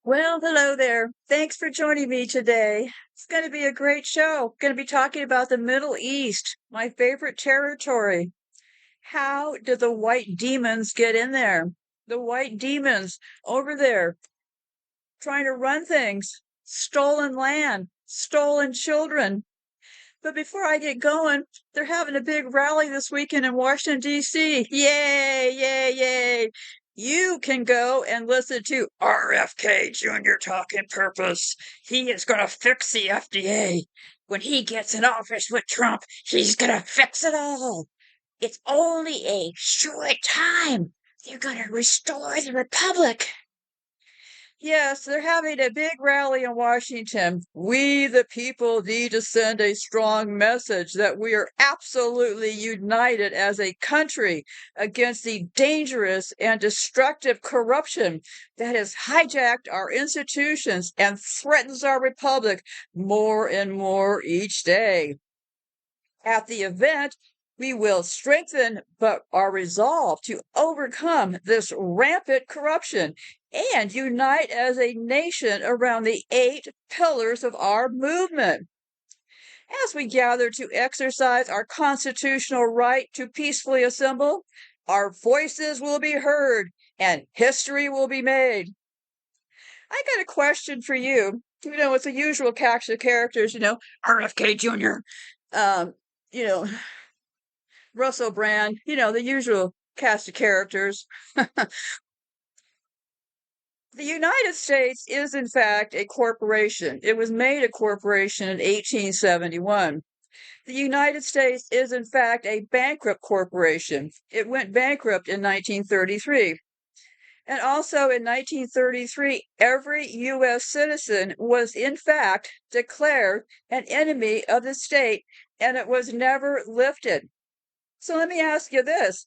Well, hello there. Thanks for joining me today. It's going to be a great show. Going to be talking about the Middle East, my favorite territory. How did the white demons get in there? The white demons over there trying to run things, stolen land, stolen children. But before I get going, they're having a big rally this weekend in Washington, D.C. Yay, yay, yay. You can go and listen to RFK Jr. talk in purpose. He is going to fix the FDA. When he gets in office with Trump, he's going to fix it all. It's only a short time. They're going to restore the republic. Yes, they're having a big rally in Washington. We, the people, need to send a strong message that we are absolutely united as a country against the dangerous and destructive corruption that has hijacked our institutions and threatens our republic more and more each day. At the event, we will strengthen our resolve to overcome this rampant corruption and unite as a nation around the 8 pillars of our movement. As we gather to exercise our constitutional right to peacefully assemble, our voices will be heard and history will be made. I got a question for you. It's the usual cast of characters, RFK Jr., you know, Russell Brand, the usual cast of characters. The United States is, in fact, a corporation. It was made a corporation in 1871. The United States is, in fact, a bankrupt corporation. It went bankrupt in 1933. And also in 1933, every U.S. citizen was, in fact, declared an enemy of the state, and it was never lifted. So let me ask you this.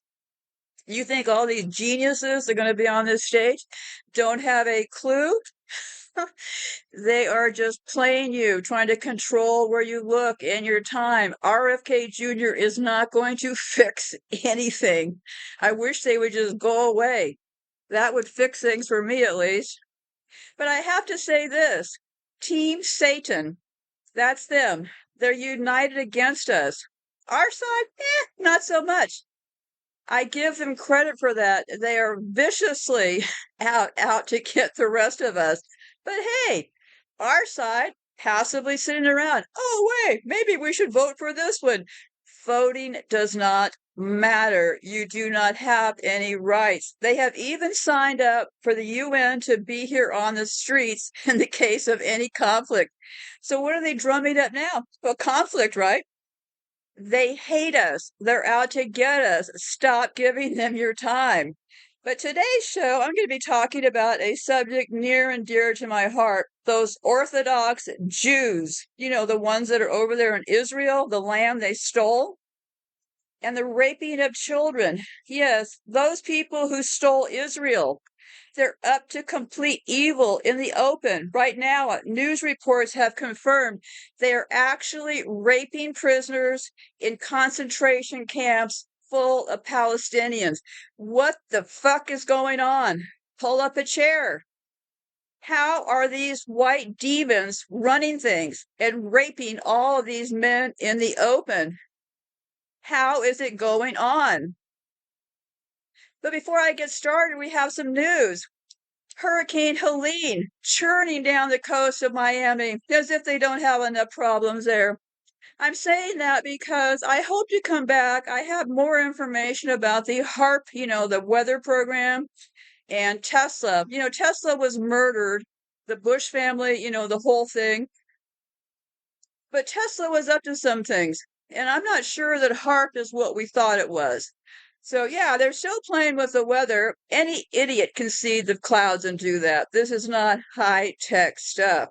You think all these geniuses that are going to be on this stage don't have a clue? They are just playing you, trying to control where you look and your time. RFK Jr. is not going to fix anything. I wish they would just go away. That would fix things for me, at least. But I have to say this. Team Satan, that's them. They're united against us. Our side, not so much. I give them credit for that. They are viciously out to get the rest of us. But hey, our side passively sitting around. Oh, wait, maybe we should vote for this one. Voting does not matter. You do not have any rights. They have even signed up for the UN to be here on the streets in the case of any conflict. So what are they drumming up now? Well, conflict, right? They hate us. They're out to get us. Stop giving them your time. But today's show, I'm going to be talking about a subject near and dear to my heart. Those Orthodox Jews, the ones that are over there in Israel, the land they stole, and the raping of children. Yes, those people who stole Israel. They're up to complete evil in the open. Right now, news reports have confirmed they are actually raping prisoners in concentration camps full of Palestinians. What the fuck is going on? Pull up a chair. How are these white demons running things and raping all of these men in the open? How is it going on? But before I get started, we have some news. Hurricane Helene churning down the coast of Miami as if they don't have enough problems there. I'm saying that because I hope to come back. I have more information about the HARP, the weather program, and Tesla. Tesla was murdered, the Bush family, the whole thing. But Tesla was up to some things, and I'm not sure that HARP is what we thought it was. So yeah, they're still playing with the weather. Any idiot can see the clouds and do that. This is not high-tech stuff.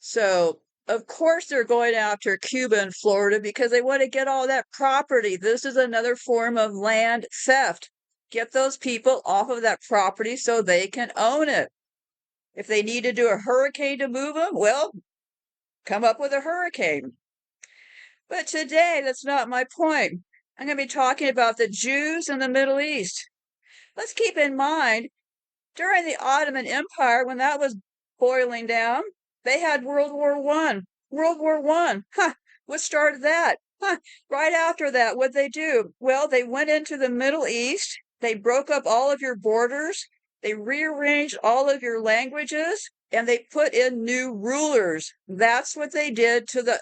So of course they're going after Cuba and Florida because they want to get all that property. This is another form of land theft. Get those people off of that property so they can own it. If they need to do a hurricane to move them, well, come up with a hurricane. But today, that's not my point. I'm going to be talking about the Jews in the Middle East. Let's keep in mind, during the Ottoman Empire, when that was boiling down. They had World War I. World War I. Huh. What started that? Huh. Right after that, what'd they do? Well, they went into the Middle East. They broke up all of your borders. They rearranged all of your languages, and they put in new rulers. That's what they did to the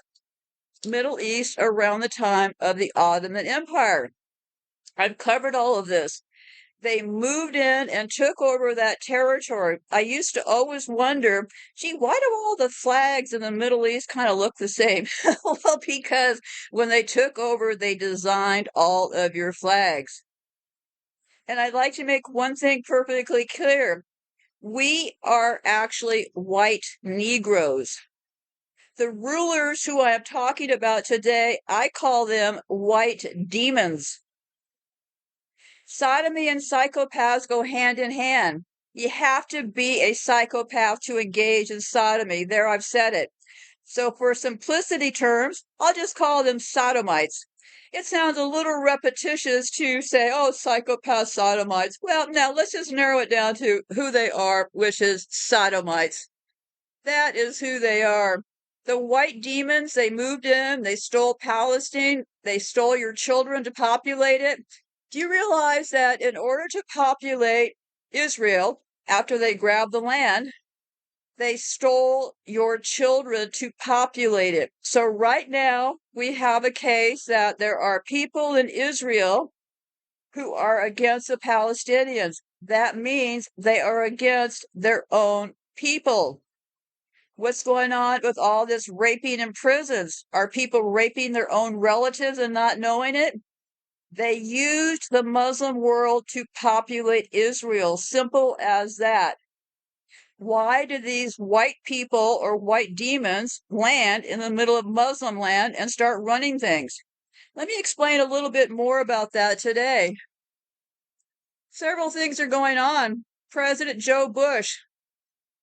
Middle East around the time of the Ottoman Empire. I've covered all of this. They moved in and took over that territory. I used to always wonder, gee, why do all the flags in the Middle East kind of look the same? Well, because when they took over, they designed all of your flags. And I'd like to make one thing perfectly clear. We are actually white Negroes. The rulers who I am talking about today, I call them white demons. Sodomy and psychopaths go hand in hand. You have to be a psychopath to engage in sodomy. There, I've said it. So for simplicity terms, I'll just call them sodomites. It sounds a little repetitious to say, oh, psychopath sodomites. Well, now let's just narrow it down to who they are, which is sodomites. That is who they are. The white demons, they moved in, they stole Palestine, they stole your children to populate it. Do you realize that in order to populate Israel, after they grabbed the land, they stole your children to populate it? So right now, we have a case that there are people in Israel who are against the Palestinians. That means they are against their own people. What's going on with all this raping in prisons? Are people raping their own relatives and not knowing it? They used the Muslim world to populate Israel. Simple as that. Why do these white people or white demons land in the middle of Muslim land and start running things? Let me explain a little bit more about that today. Several things are going on. President Joe Bush,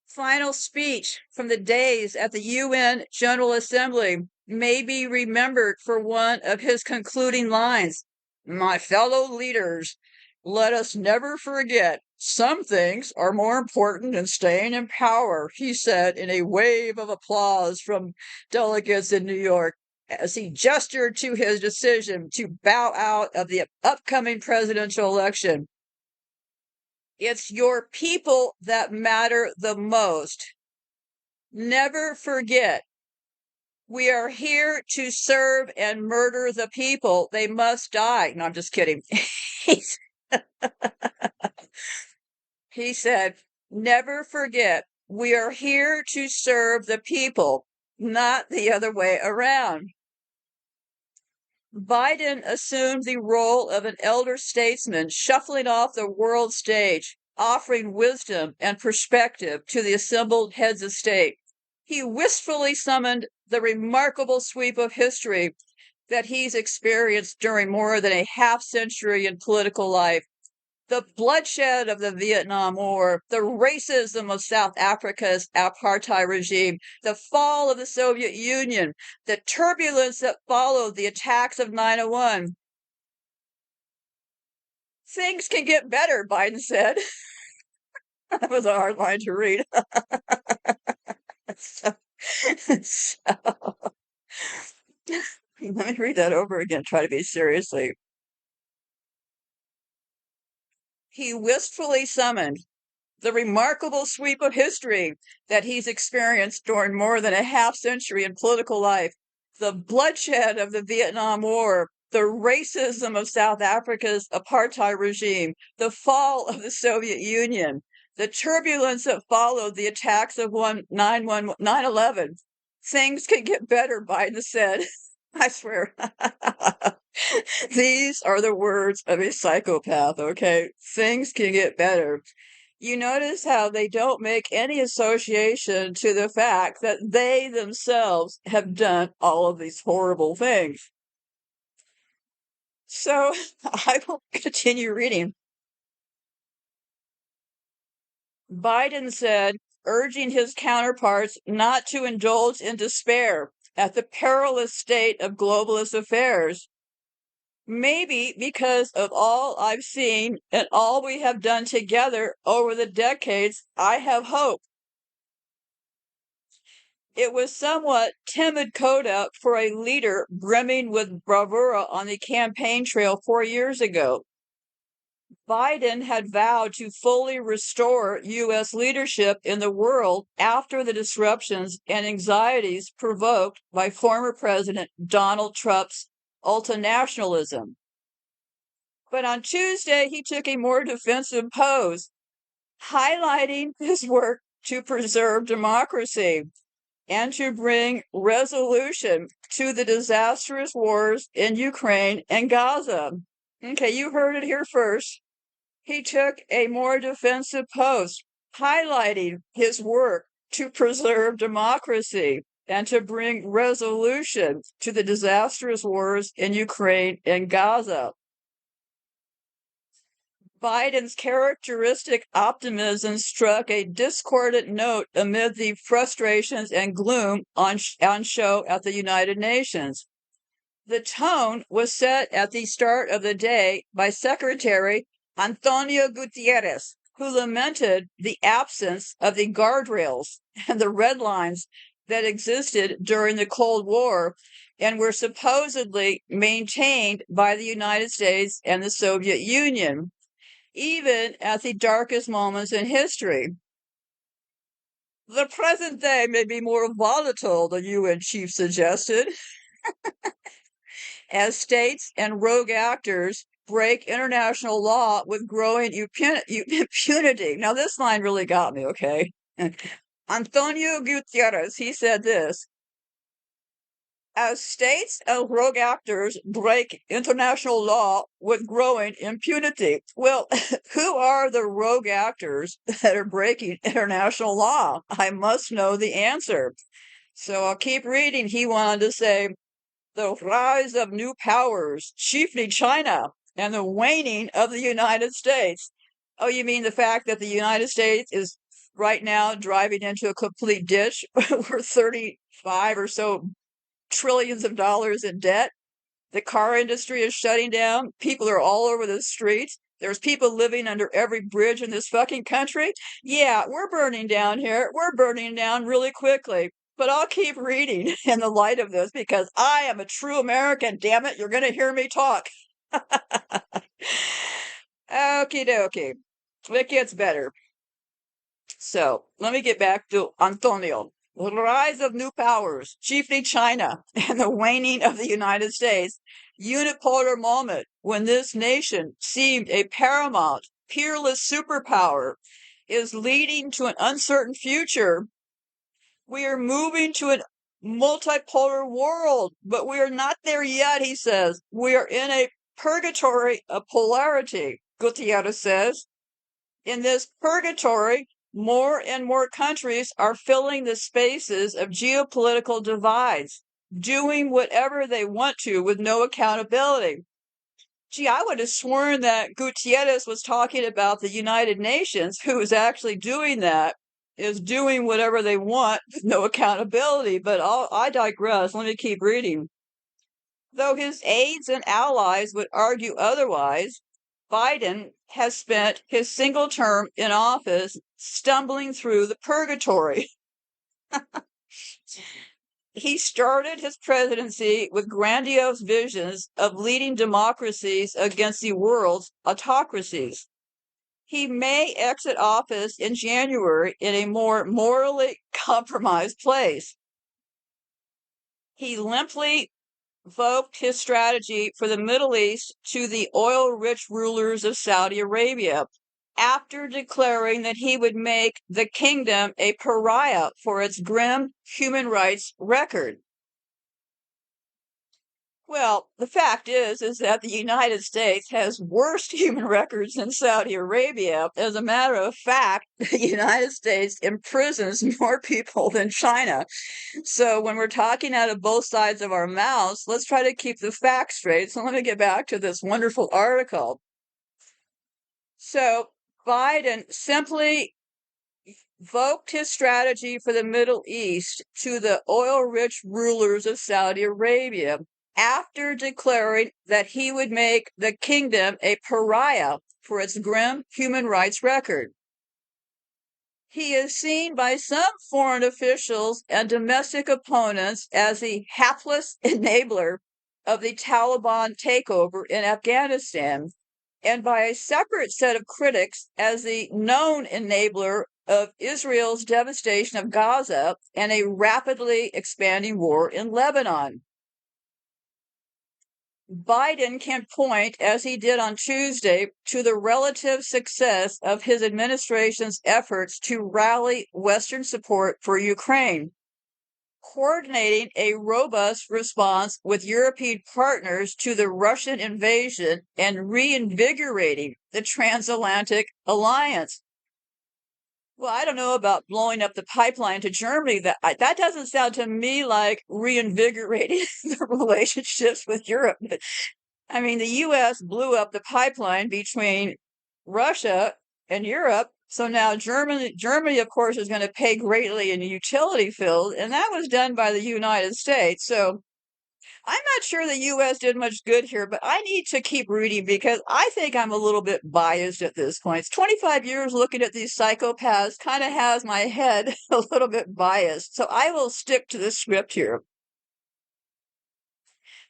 final speech from the days at the UN General Assembly, may be remembered for one of his concluding lines. My fellow leaders, let us never forget some things are more important than staying in power, he said in a wave of applause from delegates in New York as he gestured to his decision to bow out of the upcoming presidential election. It's your people that matter the most. Never forget. We are here to serve and murder the people. They must die. No, I'm just kidding. He said, never forget, we are here to serve the people, not the other way around. Biden assumed the role of an elder statesman, shuffling off the world stage, offering wisdom and perspective to the assembled heads of state. He wistfully summoned the remarkable sweep of history that he's experienced during more than a half century in political life. The bloodshed of the Vietnam War, the racism of South Africa's apartheid regime, the fall of the Soviet Union, the turbulence that followed the attacks of 9/11. Things can get better, Biden said. That was a hard line to read. so, let me read that over again, try to be seriously. He wistfully summoned the remarkable sweep of history that he's experienced during more than a half century in political life, the bloodshed of the Vietnam War, the racism of South Africa's apartheid regime, the fall of the Soviet Union, the turbulence that followed the attacks of 9/11. Things can get better, Biden said. I swear. These are the words of a psychopath, okay? Things can get better. You notice how they don't make any association to the fact that they themselves have done all of these horrible things. So I will continue reading. Biden said, urging his counterparts not to indulge in despair at the perilous state of globalist affairs. Maybe because of all I've seen and all we have done together over the decades, I have hope. It was somewhat timid coda for a leader brimming with bravura on the campaign trail 4 years ago. Biden had vowed to fully restore U.S. leadership in the world after the disruptions and anxieties provoked by former President Donald Trump's ultranationalism. But on Tuesday, he took a more defensive pose, highlighting his work to preserve democracy and to bring resolution to the disastrous wars in Ukraine and Gaza. Okay, you heard it here first. He took a more defensive pose, highlighting his work to preserve democracy and to bring resolution to the disastrous wars in Ukraine and Gaza. Biden's characteristic optimism struck a discordant note amid the frustrations and gloom on show at the United Nations. The tone was set at the start of the day by Secretary Antonio Guterres, who lamented the absence of the guardrails and the red lines that existed during the Cold War and were supposedly maintained by the United States and the Soviet Union, even at the darkest moments in history. The present day may be more volatile, the UN chief suggested, as states and rogue actors break international law with growing impunity. Now, this line really got me, okay? Antonio Guterres, he said this: as states and rogue actors break international law with growing impunity. Well, who are the rogue actors that are breaking international law? I must know the answer. So I'll keep reading. He wanted to say, the rise of new powers, chiefly China, and the waning of the United States. Oh, you mean the fact that the United States is right now driving into a complete ditch? We're 35 or so trillions of dollars in debt. The car industry is shutting down. People are all over the streets. There's people living under every bridge in this fucking country. Yeah, we're burning down here. We're burning down really quickly. But I'll keep reading in the light of this because I am a true American. Damn it, you're going to hear me talk. Okie dokie. It gets better. So let me get back to Antonio. The rise of new powers, chiefly China, and the waning of the United States, unipolar moment when this nation seemed a paramount, peerless superpower, is leading to an uncertain future. We are moving to a multipolar world, but we are not there yet, he says. We are in a purgatory of polarity, Gutierrez says. In this purgatory, more and more countries are filling the spaces of geopolitical divides, doing whatever they want to with no accountability. Gee, I would have sworn that Gutierrez was talking about the United Nations, who is actually doing that, is doing whatever they want with no accountability. But I digress. Let me keep reading. Though his aides and allies would argue otherwise, Biden has spent his single term in office stumbling through the purgatory. He started his presidency with grandiose visions of leading democracies against the world's autocracies. He may exit office in January in a more morally compromised place. He limply evoked his strategy for the Middle East to the oil-rich rulers of Saudi Arabia after declaring that he would make the kingdom a pariah for its grim human rights record. Well, the fact is that the United States has worse human records than Saudi Arabia. As a matter of fact, the United States imprisons more people than China. So when we're talking out of both sides of our mouths, let's try to keep the facts straight. So let me get back to this wonderful article. So Biden simply evoked his strategy for the Middle East to the oil-rich rulers of Saudi Arabia after declaring that he would make the kingdom a pariah for its grim human rights record. He is seen by some foreign officials and domestic opponents as the hapless enabler of the Taliban takeover in Afghanistan, and by a separate set of critics as the known enabler of Israel's devastation of Gaza and a rapidly expanding war in Lebanon. Biden can point, as he did on Tuesday, to the relative success of his administration's efforts to rally Western support for Ukraine, coordinating a robust response with European partners to the Russian invasion and reinvigorating the transatlantic alliance. Well, I don't know about blowing up the pipeline to Germany. That doesn't sound to me like reinvigorating the relationships with Europe. I mean, the U.S. blew up the pipeline between Russia and Europe. So now Germany, of course, is going to pay greatly in the utility field, and that was done by the United States. So I'm not sure the U.S. did much good here, but I need to keep reading because I think I'm a little bit biased at this point. It's 25 years looking at these psychopaths kind of has my head a little bit biased. So I will stick to the script here.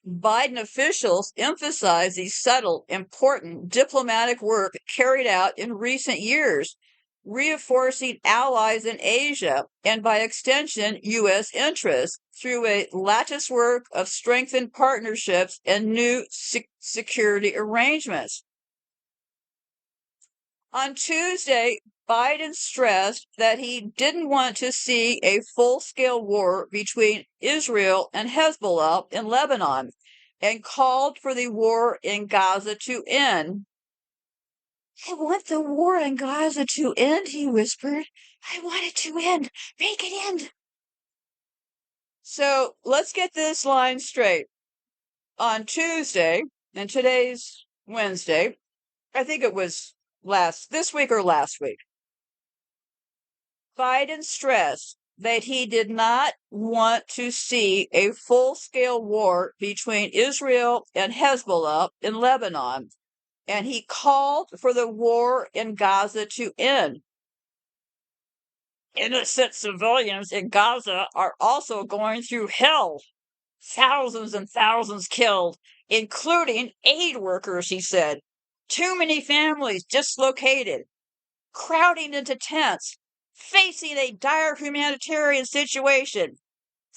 Biden officials emphasize the subtle, important diplomatic work carried out in recent years, reinforcing allies in Asia and, by extension, U.S. interests through a lattice work of strengthened partnerships and new security arrangements. On Tuesday, Biden stressed that he didn't want to see a full-scale war between Israel and Hezbollah in Lebanon and called for the war in Gaza to end. "I want the war in Gaza to end," he whispered. "I want it to end. Make it end." So let's get this line straight. On Tuesday, and today's Wednesday, I think it was this week or last week, Biden stressed that he did not want to see a full-scale war between Israel and Hezbollah in Lebanon, and he called for the war in Gaza to end. Innocent civilians in Gaza are also going through hell. Thousands and thousands killed, including aid workers, he said. Too many families dislocated, crowding into tents, facing a dire humanitarian situation.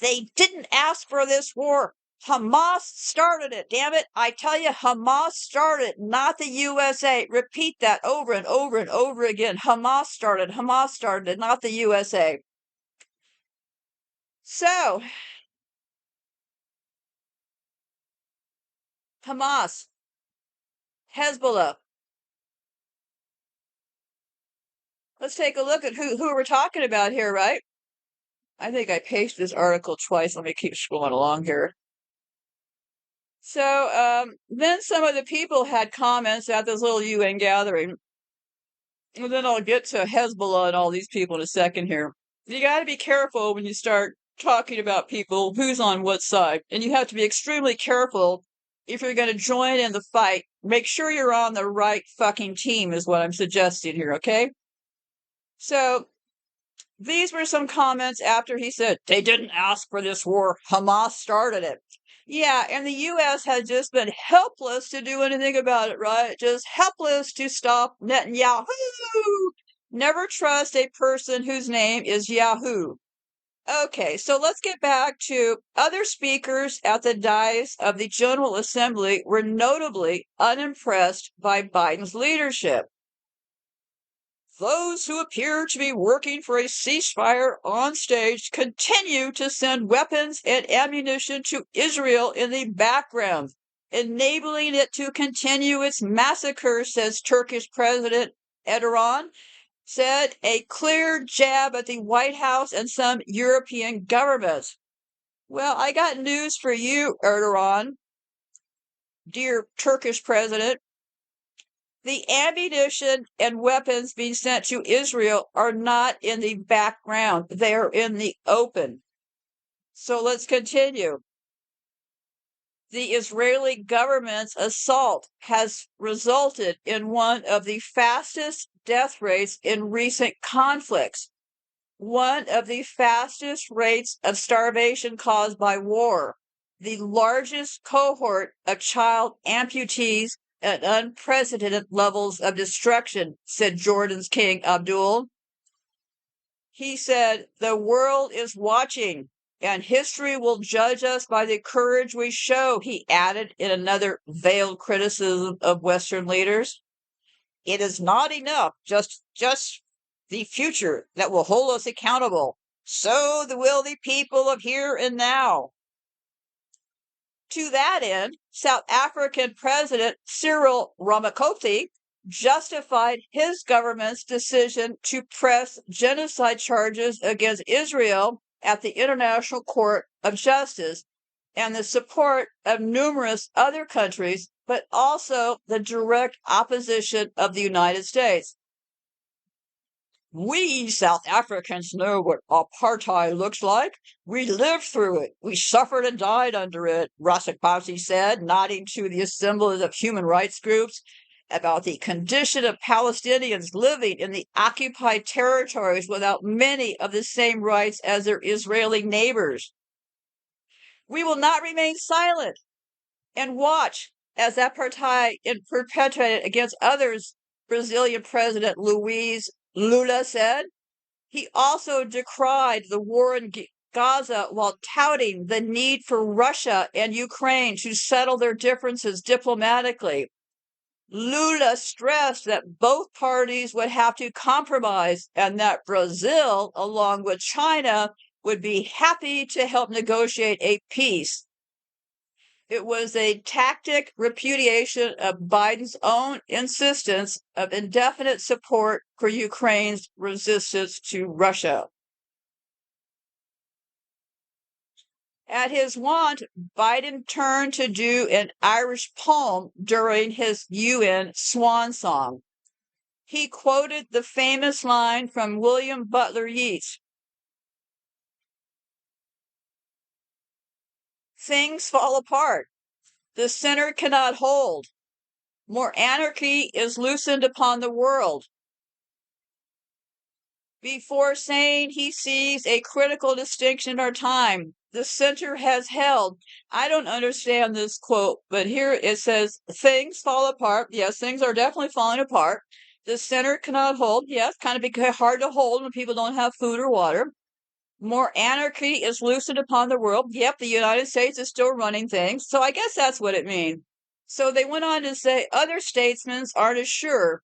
They didn't ask for this war. Hamas started it, damn it. I tell you, Hamas started, not the USA. Repeat that over and over and over again. Hamas started, not the USA. So, Hamas, Hezbollah. Let's take a look at who we're talking about here, right? I think I pasted this article twice. Let me keep scrolling along here. So then some of the people had comments at this little UN gathering. And then I'll get to Hezbollah and all these people in a second here. You got to be careful when you start talking about people who's on what side. And you have to be extremely careful if you're going to join in the fight. Make sure you're on the right fucking team is what I'm suggesting here, okay? So these were some comments after he said, they didn't ask for this war. Hamas started it. Yeah, and the U.S. has just been helpless to do anything about it, right? Just helpless to stop Netanyahu. Never trust a person whose name is Yahoo. Okay, so let's get back to other speakers at the dais of the General Assembly were notably unimpressed by Biden's leadership. Those who appear to be working for a ceasefire on stage continue to send weapons and ammunition to Israel in the background, enabling it to continue its massacre, says Turkish President Erdogan, said a clear jab at the White House and some European governments. Well, I got news for you, Erdogan, dear Turkish president. The ammunition and weapons being sent to Israel are not in the background. They are in the open. So let's continue. The Israeli government's assault has resulted in one of the fastest death rates in recent conflicts, one of the fastest rates of starvation caused by war, the largest cohort of child amputees at unprecedented levels of destruction, said Jordan's King Abdul. He said, "The world is watching, and history will judge us by the courage we show," he added in another veiled criticism of Western leaders. "It is not enough, just the future that will hold us accountable. So will the people of here and now." To that end, South African President Cyril Ramaphosa justified his government's decision to press genocide charges against Israel at the International Court of Justice and the support of numerous other countries, but also the direct opposition of the United States. "We South Africans know what apartheid looks like. We lived through it. We suffered and died under it," Ramaphosa said, nodding to the assemblage of human rights groups about the condition of Palestinians living in the occupied territories without many of the same rights as their Israeli neighbors. "We will not remain silent and watch as apartheid is perpetrated against others," Brazilian President Luiz Lula said. He also decried the war in Gaza while touting the need for Russia and Ukraine to settle their differences diplomatically. Lula stressed that both parties would have to compromise and that Brazil, along with China, would be happy to help negotiate a peace. It was a tacit repudiation of Biden's own insistence of indefinite support for Ukraine's resistance to Russia. At his wont, Biden turned to do an Irish poem during his UN swan song. He quoted the famous line from William Butler Yeats, "Things fall apart. The center cannot hold. More anarchy is loosened upon the world." Before saying he sees a critical distinction in our time, the center has held. I don't understand this quote, but here it says, "Things fall apart." Yes, things are definitely falling apart. The center cannot hold. Yes, kind of hard to hold when people don't have food or water. More anarchy is loosened upon the world. Yep, the United States is still running things. So I guess that's what it means. So they went on to say other statesmen aren't as sure.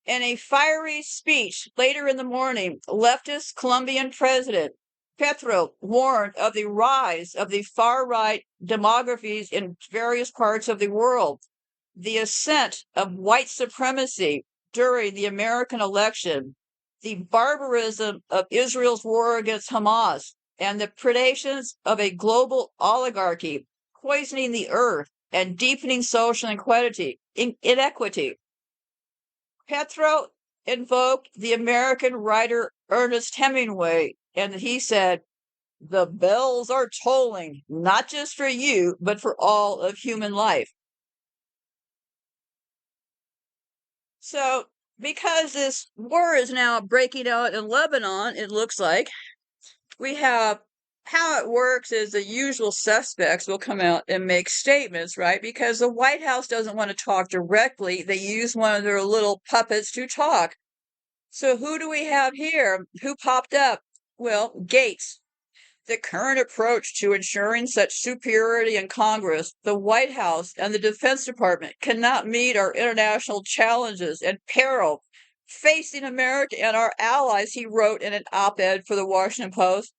In a fiery speech later in the morning, leftist Colombian President Petro warned of the rise of the far-right demographies in various parts of the world, the ascent of white supremacy during the American election, the barbarism of Israel's war against Hamas, and the predations of a global oligarchy poisoning the earth and deepening social inequity. Petro invoked the American writer Ernest Hemingway, and he said, "The bells are tolling, not just for you, but for all of human life." So, because this war is now breaking out in Lebanon, it looks like, we have how it works is the usual suspects will come out and make statements, right? Because the White House doesn't want to talk directly. They use one of their little puppets to talk. So who do we have here? Who popped up? Well, Gates. The current approach to ensuring such superiority in Congress, the White House, and the Defense Department cannot meet our international challenges and peril facing America and our allies, he wrote in an op-ed for the Washington Post.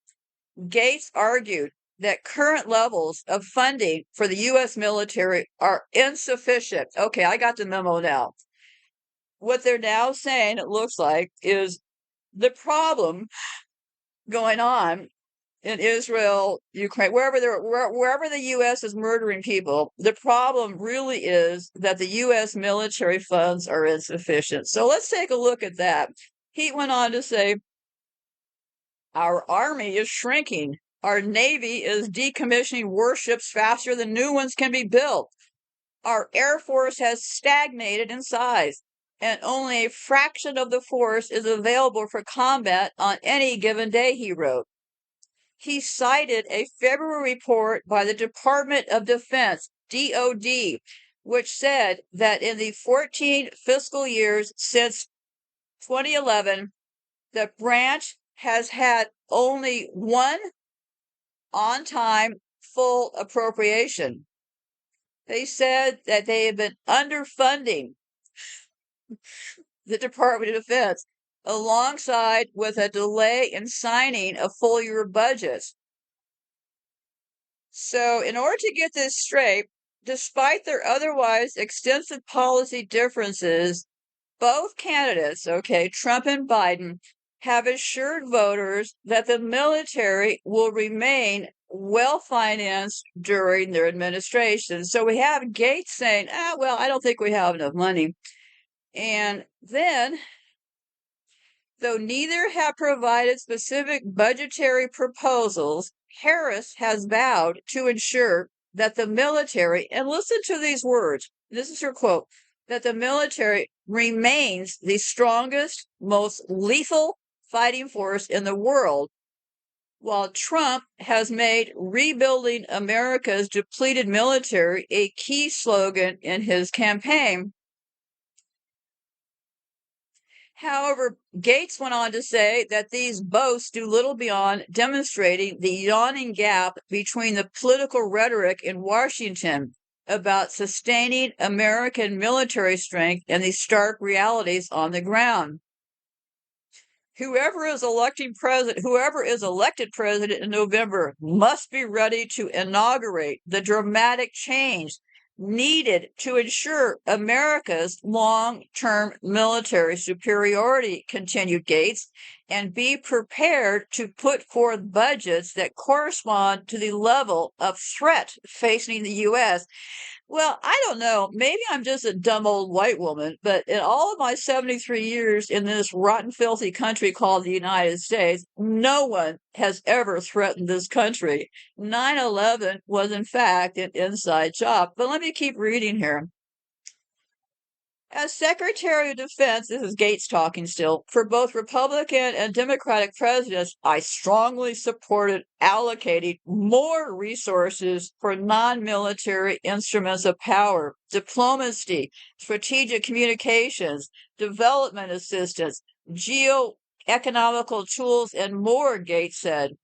Gates argued that current levels of funding for the U.S. military are insufficient. Okay, I got the memo now. What they're now saying, it looks like, is the problem going on in Israel, Ukraine, wherever the U.S. is murdering people, the problem really is that the U.S. military funds are insufficient. So let's take a look at that. He went on to say, "Our army is shrinking. Our navy is decommissioning warships faster than new ones can be built. Our air force has stagnated in size. and only a fraction of the force is available for combat on any given day, he wrote. He cited a February report by the Department of Defense, DoD, which said that in the 14 fiscal years since 2011, the branch has had only one on-time full appropriation. They said that they have been underfunding the Department of Defense, alongside with a delay in signing a full-year budget. So, in order to get this straight, despite their otherwise extensive policy differences, both candidates, Trump and Biden, have assured voters that the military will remain well-financed during their administration. So we have Gaetz saying, I don't think we have enough money. And then, though neither have provided specific budgetary proposals, Harris has vowed to ensure that the military, and listen to these words, this is her quote, that the military remains the strongest, most lethal fighting force in the world, while Trump has made rebuilding America's depleted military a key slogan in his campaign. However, Gaetz went on to say that these boasts do little beyond demonstrating the yawning gap between the political rhetoric in Washington about sustaining American military strength and the stark realities on the ground. Whoever is elected president in November must be ready to inaugurate the dramatic change needed to ensure America's long-term military superiority, continued Gaetz, and be prepared to put forth budgets that correspond to the level of threat facing the U.S. Well, I don't know. Maybe I'm just a dumb old white woman, but in all of my 73 years in this rotten, filthy country called the United States, no one has ever threatened this country. 9/11 was, in fact, an inside job. But let me keep reading here. As Secretary of Defense, this is Gaetz talking still, for both Republican and Democratic presidents, I strongly supported allocating more resources for non-military instruments of power, diplomacy, strategic communications, development assistance, geo-economical tools, and more, Gaetz said.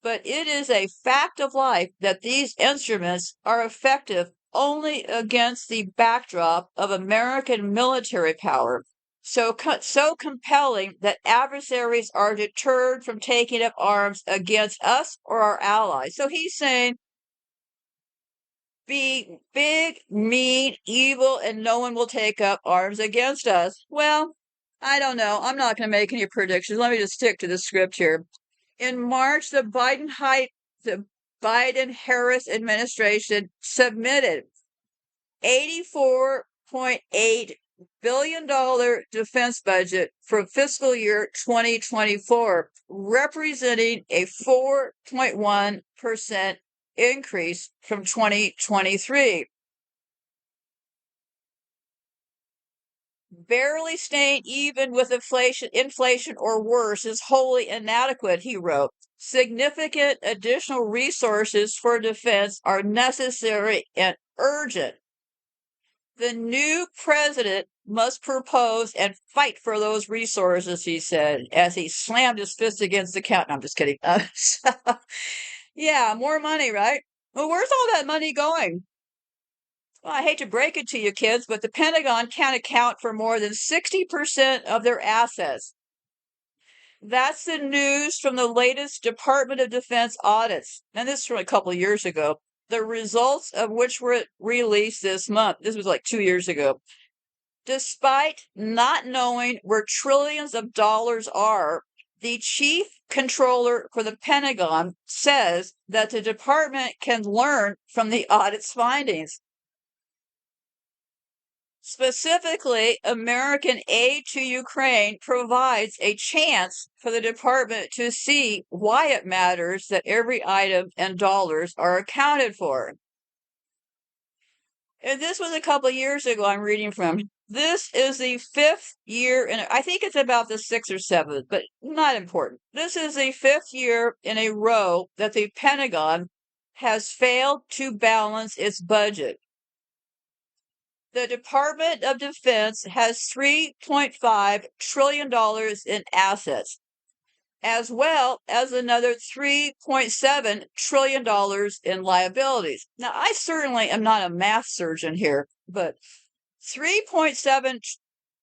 But it is a fact of life that these instruments are effective only against the backdrop of American military power, so compelling that adversaries are deterred from taking up arms against us or our allies. So he's saying, be big, mean, evil, and no one will take up arms against us. Well, I don't know. I'm not going to make any predictions. Let me just stick to the script here. In March, the Biden-Harris administration submitted $84.8 billion defense budget for fiscal year 2024, representing a 4.1% increase from 2023. Barely staying even with inflation or worse is wholly inadequate, he wrote. Significant additional resources for defense are necessary and urgent. The new president must propose and fight for those resources, he said, as he slammed his fist against the counter. No, I'm just kidding. Yeah, more money, right? Well, where's all that money going? Well, I hate to break it to you, kids, but the Pentagon can't account for more than 60% of their assets. That's the news from the latest Department of Defense audits. And this is from a couple of years ago. The results of which were released this month. This was like 2 years ago. Despite not knowing where trillions of dollars are, the chief controller for the Pentagon says that the department can learn from the audit's findings. Specifically, American aid to Ukraine provides a chance for the department to see why it matters that every item and dollars are accounted for. And this was a couple of years ago, I'm reading from. This is the 5th year, and I think it's about the 6th or 7th, but not important. This is the 5th year in a row that the Pentagon has failed to balance its budget. The Department of Defense has $3.5 trillion in assets, as well as another $3.7 trillion in liabilities. Now, I certainly am not a math surgeon here, but 3.7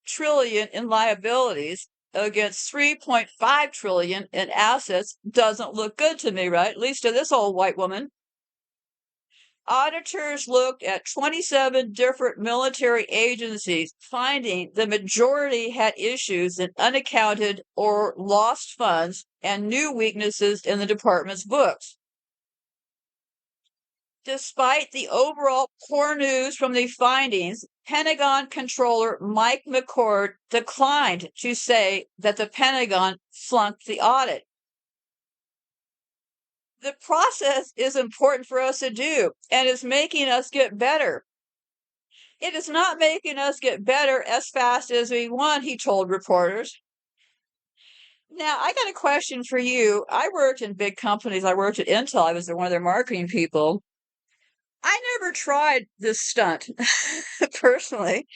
trillion in liabilities against 3.5 trillion in assets doesn't look good to me, right? At least to this old white woman. Auditors looked at 27 different military agencies, finding the majority had issues in unaccounted or lost funds and new weaknesses in the department's books. Despite the overall poor news from the findings, Pentagon Controller Mike McCord declined to say that the Pentagon flunked the audit. The process is important for us to do and is making us get better. It is not making us get better as fast as we want, he told reporters. Now, I got a question for you. I worked in big companies. I worked at Intel. I was one of their marketing people. I never tried this stunt personally.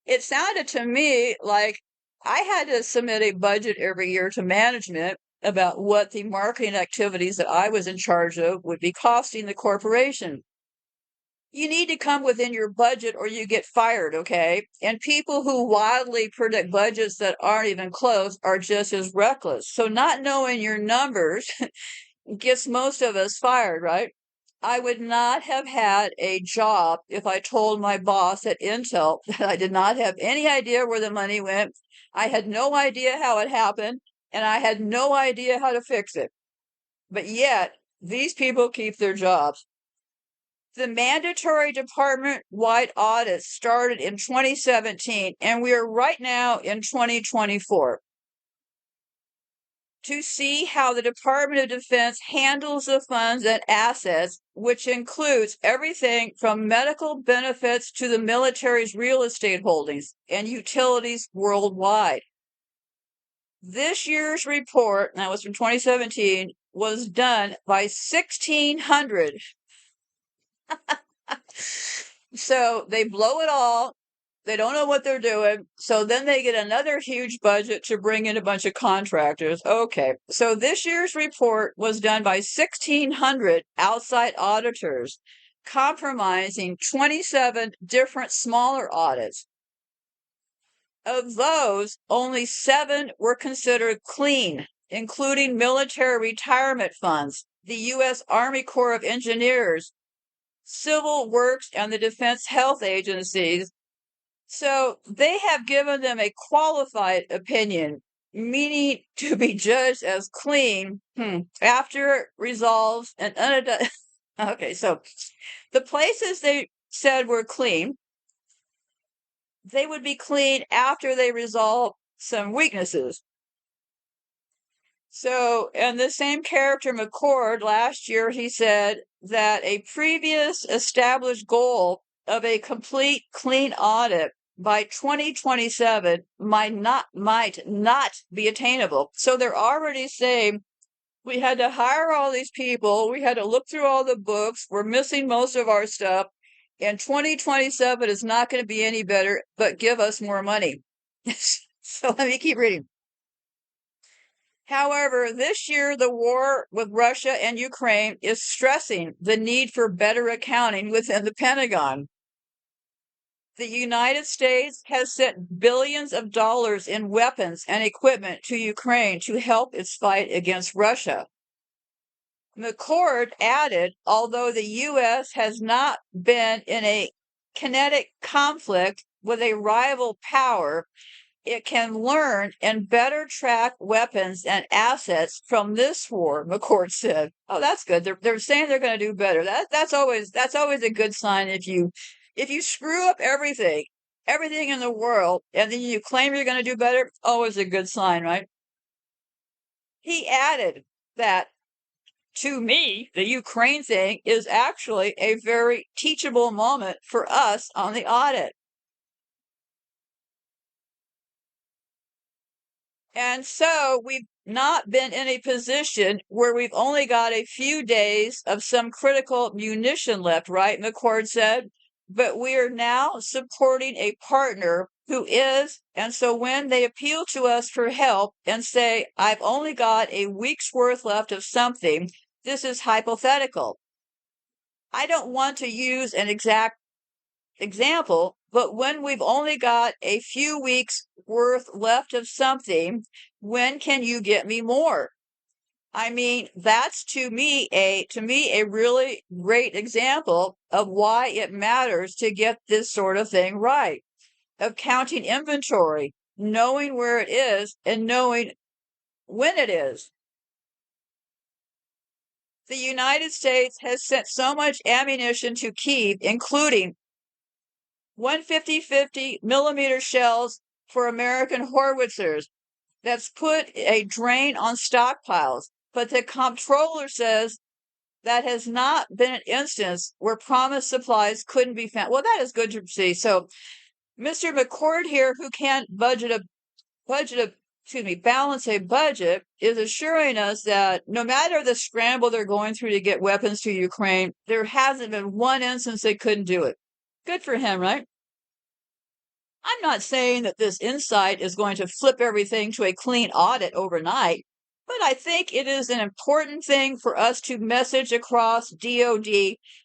It sounded to me like I had to submit a budget every year to management about what the marketing activities that I was in charge of would be costing the corporation. You need to come within your budget or you get fired, okay? And people who wildly predict budgets that aren't even close are just as reckless. So not knowing your numbers gets most of us fired, right? I would not have had a job if I told my boss at Intel that I did not have any idea where the money went. I had no idea how it happened, and I had no idea how to fix it. But yet, these people keep their jobs. The mandatory department-wide audit started in 2017, and we are right now in 2024. To see how the Department of Defense handles the funds and assets, which includes everything from medical benefits to the military's real estate holdings and utilities worldwide. This year's report, that was from 2017, was done by 1,600. So they blow it all. They don't know what they're doing. So then they get another huge budget to bring in a bunch of contractors. Okay. So this year's report was done by 1,600 outside auditors, compromising 27 different smaller audits. Of those, only 7 were considered clean, including military retirement funds, the U.S. Army Corps of Engineers, Civil Works, and the Defense Health Agencies. So they have given them a qualified opinion, meaning to be judged as clean after it resolves an unidentified. Okay, so the places they said were clean, they would be clean after they resolve some weaknesses. So, and the same character, McCord, last year he said that a previous established goal of a complete clean audit by 2027 might not be attainable. So they're already saying we had to hire all these people, we had to look through all the books, we're missing most of our stuff, and 2027 is not going to be any better, but give us more money. So let me keep reading. However, this year the war with Russia and Ukraine is stressing the need for better accounting within the Pentagon. The United States has sent billions of dollars in weapons and equipment to Ukraine to help its fight against Russia. McCord added, although the U.S. has not been in a kinetic conflict with a rival power, it can learn and better track weapons and assets from this war, McCord said. Oh, that's good. They're saying they're going to do better. That's always a good sign. If you screw up everything in the world, and then you claim you're going to do better, always a good sign, right? He added that, to me, the Ukraine thing is actually a very teachable moment for us on the audit. And so we've not been in a position where we've only got a few days of some critical munition left, right? McCord said. But we are now supporting a partner who is. And so when they appeal to us for help and say, I've only got a week's worth left of something, this is hypothetical. I don't want to use an exact example, but when we've only got a few weeks worth left of something, when can you get me more? I mean, that's to me a really great example of why it matters to get this sort of thing right, of counting inventory, knowing where it is and knowing when it is. The United States has sent so much ammunition to Kyiv, including 150 millimeter shells for American howitzers. That's put a drain on stockpiles. But the comptroller says that has not been an instance where promised supplies couldn't be found. Well, that is good to see. So Mr. McCord here, who can't balance a budget, is assuring us that no matter the scramble they're going through to get weapons to Ukraine, there hasn't been one instance they couldn't do it. Good for him, right? I'm not saying that this insight is going to flip everything to a clean audit overnight, but I think it is an important thing for us to message across DOD,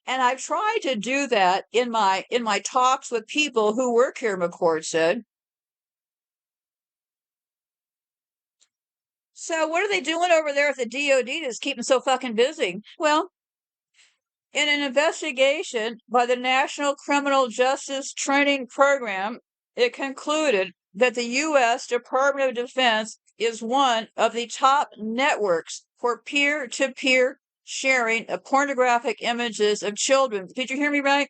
and I've tried to do that in my talks with people who work here, McCord said. So what are they doing over there at the DOD that's keeping so fucking busy? Well, in an investigation by the National Criminal Justice Training Program, it concluded that the U.S. Department of Defense is one of the top networks for peer-to-peer sharing of pornographic images of children. Did you hear me right?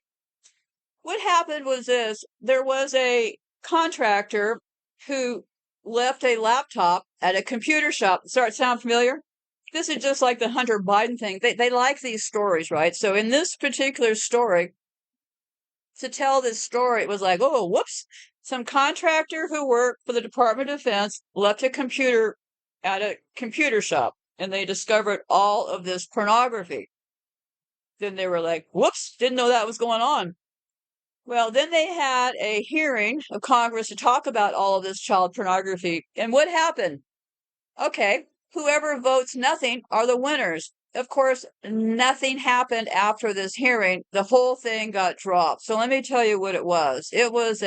What happened was this. There was a contractor who left a laptop at a computer shop. Sound familiar? This is just like the Hunter Biden thing. They like these stories, right? So in this particular story, to tell this story, it was like, oh, whoops. Some contractor who worked for the Department of Defense left a computer at a computer shop, and they discovered all of this pornography. Then they were like, whoops, didn't know that was going on. Well, then they had a hearing of Congress to talk about all of this child pornography. And what happened? Okay, whoever votes nothing are the winners. Of course, nothing happened after this hearing. The whole thing got dropped. So let me tell you what it was. There was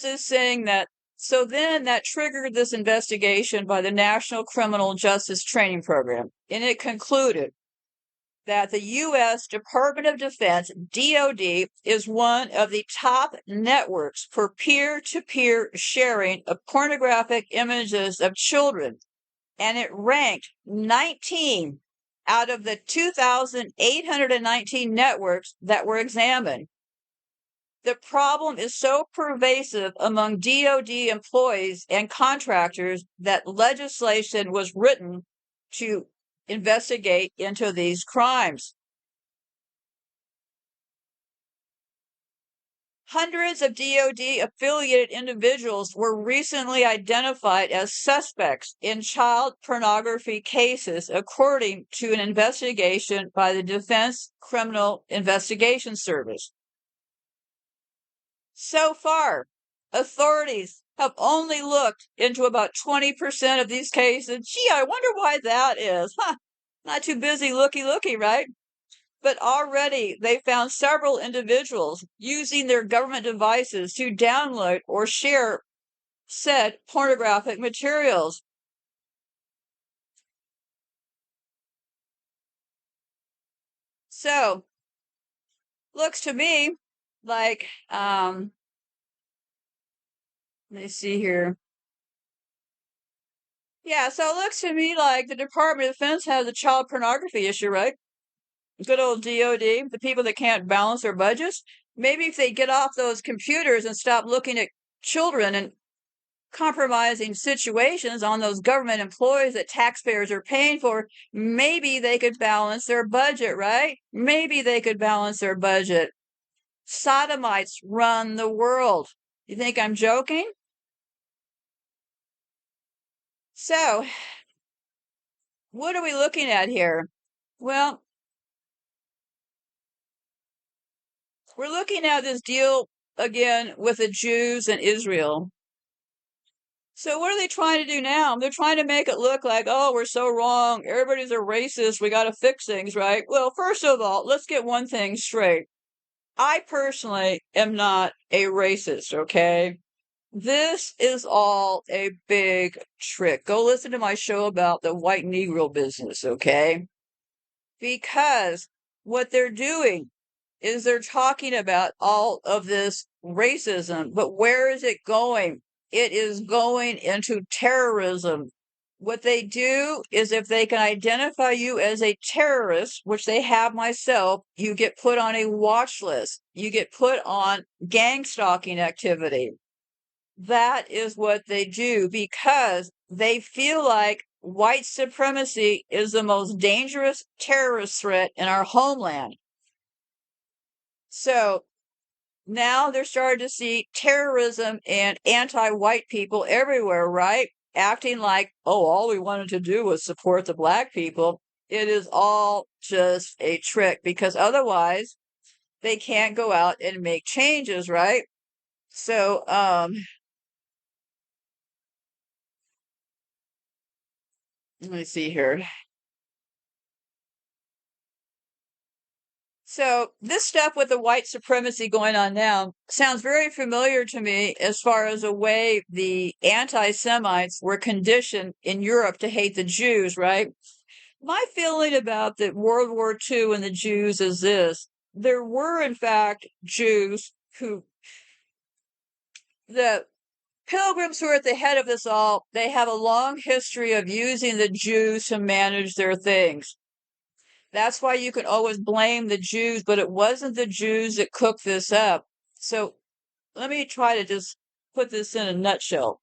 this thing so then that triggered this investigation by the National Criminal Justice Training Program. And it concluded that the U.S. Department of Defense, DOD, is one of the top networks for peer-to-peer sharing of pornographic images of children, and it ranked 19 out of the 2,819 networks that were examined. The problem is so pervasive among DOD employees and contractors that legislation was written to investigate into these crimes. Hundreds of DOD affiliated individuals were recently identified as suspects in child pornography cases, according to an investigation by the Defense Criminal Investigation Service. So far, authorities have only looked into about 20% of these cases. Gee, I wonder why that is. Not too busy looky, right? But already they found several individuals using their government devices to download or share said pornographic materials. So, looks to me like, let me see here. Yeah, so it looks to me like the Department of Defense has a child pornography issue, right? Good old DOD, the people that can't balance their budgets. Maybe if they get off those computers and stop looking at children and compromising situations on those government employees that taxpayers are paying for, maybe they could balance their budget, right? Maybe they could balance their budget. Sodomites run the world. You think I'm joking? So, what are we looking at here? Well, we're looking at this deal again with the Jews and Israel. So what are they trying to do now? They're trying to make it look like, oh, we're so wrong. Everybody's a racist. We got to fix things, right? Well, first of all, let's get one thing straight. I personally am not a racist, okay? This is all a big trick. Go listen to my show about the white Negro business, okay? Because what they're doing is they're talking about all of this racism, but where is it going? It is going into terrorism. What they do is if they can identify you as a terrorist, which they have myself, you get put on a watch list. You get put on gang stalking activity. That is what they do because they feel like white supremacy is the most dangerous terrorist threat in our homeland. So now they're starting to see terrorism and anti-white people everywhere, right? Acting like, oh, all we wanted to do was support the black people. It is all just a trick because otherwise they can't go out and make changes, right? So, let me see here. So this stuff with the white supremacy going on now sounds very familiar to me as far as the way the anti-Semites were conditioned in Europe to hate the Jews, right? My feeling about the World War II and the Jews is this. There were, in fact, Jews the pilgrims who are at the head of this all, they have a long history of using the Jews to manage their things. That's why you can always blame the Jews, but it wasn't the Jews that cooked this up. So let me try to just put this in a nutshell.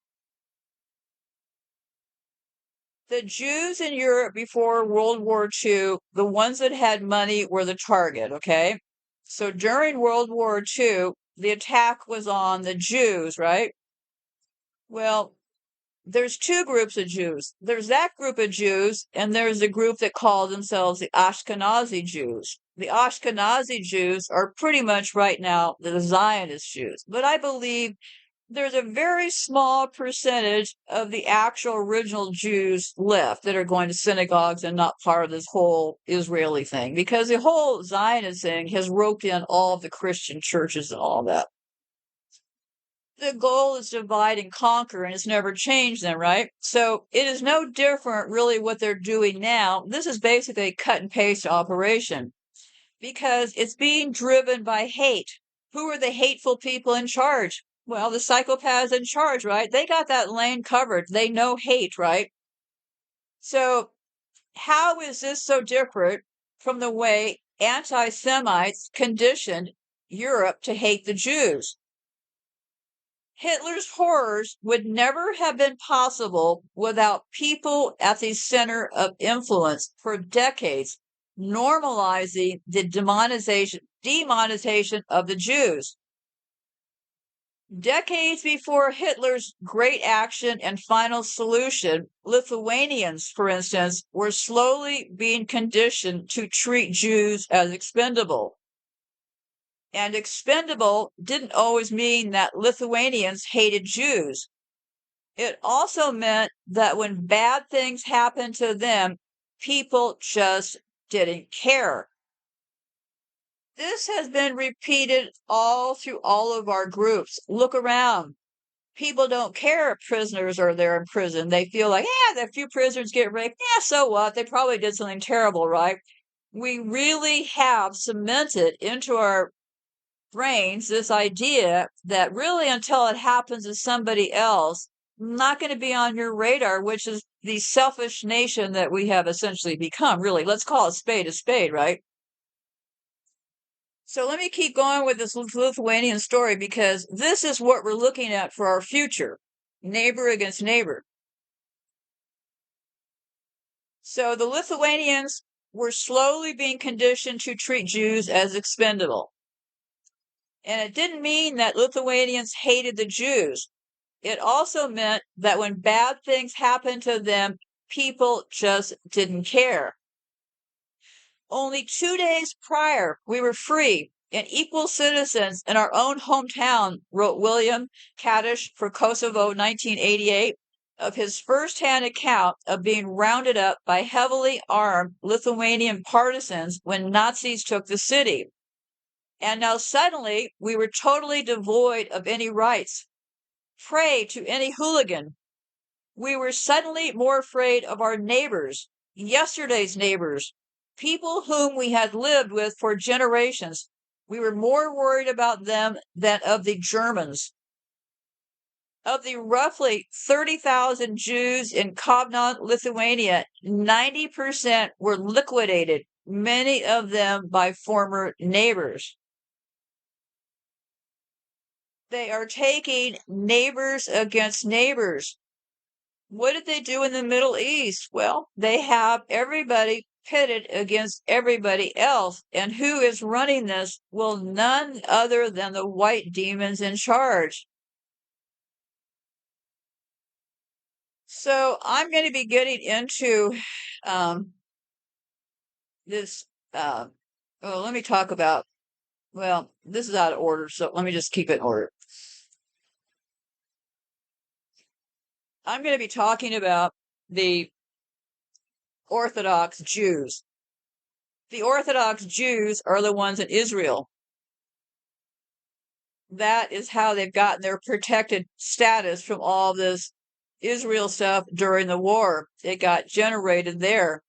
The Jews in Europe before World War II, the ones that had money were the target, okay? So during World War II, the attack was on the Jews, right? Well, there's two groups of Jews. There's that group of Jews, and there's a group that call themselves the Ashkenazi Jews. The Ashkenazi Jews are pretty much right now the Zionist Jews. But I believe there's a very small percentage of the actual original Jews left that are going to synagogues and not part of this whole Israeli thing, because the whole Zionist thing has roped in all of the Christian churches and all that. The goal is divide and conquer, and it's never changed then, right? So it is no different, really, what they're doing now. This is basically a cut and paste operation because it's being driven by hate. Who are the hateful people in charge? Well, the psychopaths in charge, right? They got that lane covered. They know hate, right? So how is this so different from the way anti-Semites conditioned Europe to hate the Jews? Hitler's horrors would never have been possible without people at the center of influence for decades, normalizing the demonization of the Jews. Decades before Hitler's great action and final solution, Lithuanians, for instance, were slowly being conditioned to treat Jews as expendable. And expendable didn't always mean that Lithuanians hated Jews. It also meant that when bad things happened to them, people just didn't care. This has been repeated all through all of our groups. Look around. People don't care if prisoners are there in prison. They feel like, yeah, if few prisoners get raped, yeah, so what? They probably did something terrible, right? We really have cemented into our brains this idea that really until it happens to somebody else, not going to be on your radar, which is the selfish nation that we have essentially become. Really, let's call a spade, right? So let me keep going with this Lithuanian story because this is what we're looking at for our future, neighbor against neighbor. So the Lithuanians were slowly being conditioned to treat Jews as expendable. And it didn't mean that Lithuanians hated the Jews. It also meant that when bad things happened to them, people just didn't care. Only 2 days prior, we were free and equal citizens in our own hometown, wrote William Kadish for Kosovo 1988 of his first-hand account of being rounded up by heavily armed Lithuanian partisans when Nazis took the city. And now suddenly we were totally devoid of any rights, prey to any hooligan. We were suddenly more afraid of our neighbors, yesterday's neighbors, people whom we had lived with for generations. We were more worried about them than of the Germans. Of the roughly 30,000 Jews in Kovno, Lithuania, 90% were liquidated, many of them by former neighbors. They are taking neighbors against neighbors. What did they do in the Middle East? Well, they have everybody pitted against everybody else. And who is running this? Well, none other than the white demons in charge. So I'm going to be getting into this. Well, let me talk about, well, this is out of order, so let me just keep it in order. I'm going to be talking about the Orthodox Jews. The Orthodox Jews are the ones in Israel. That is how they've gotten their protected status from all this Israel stuff during the war. It got generated there.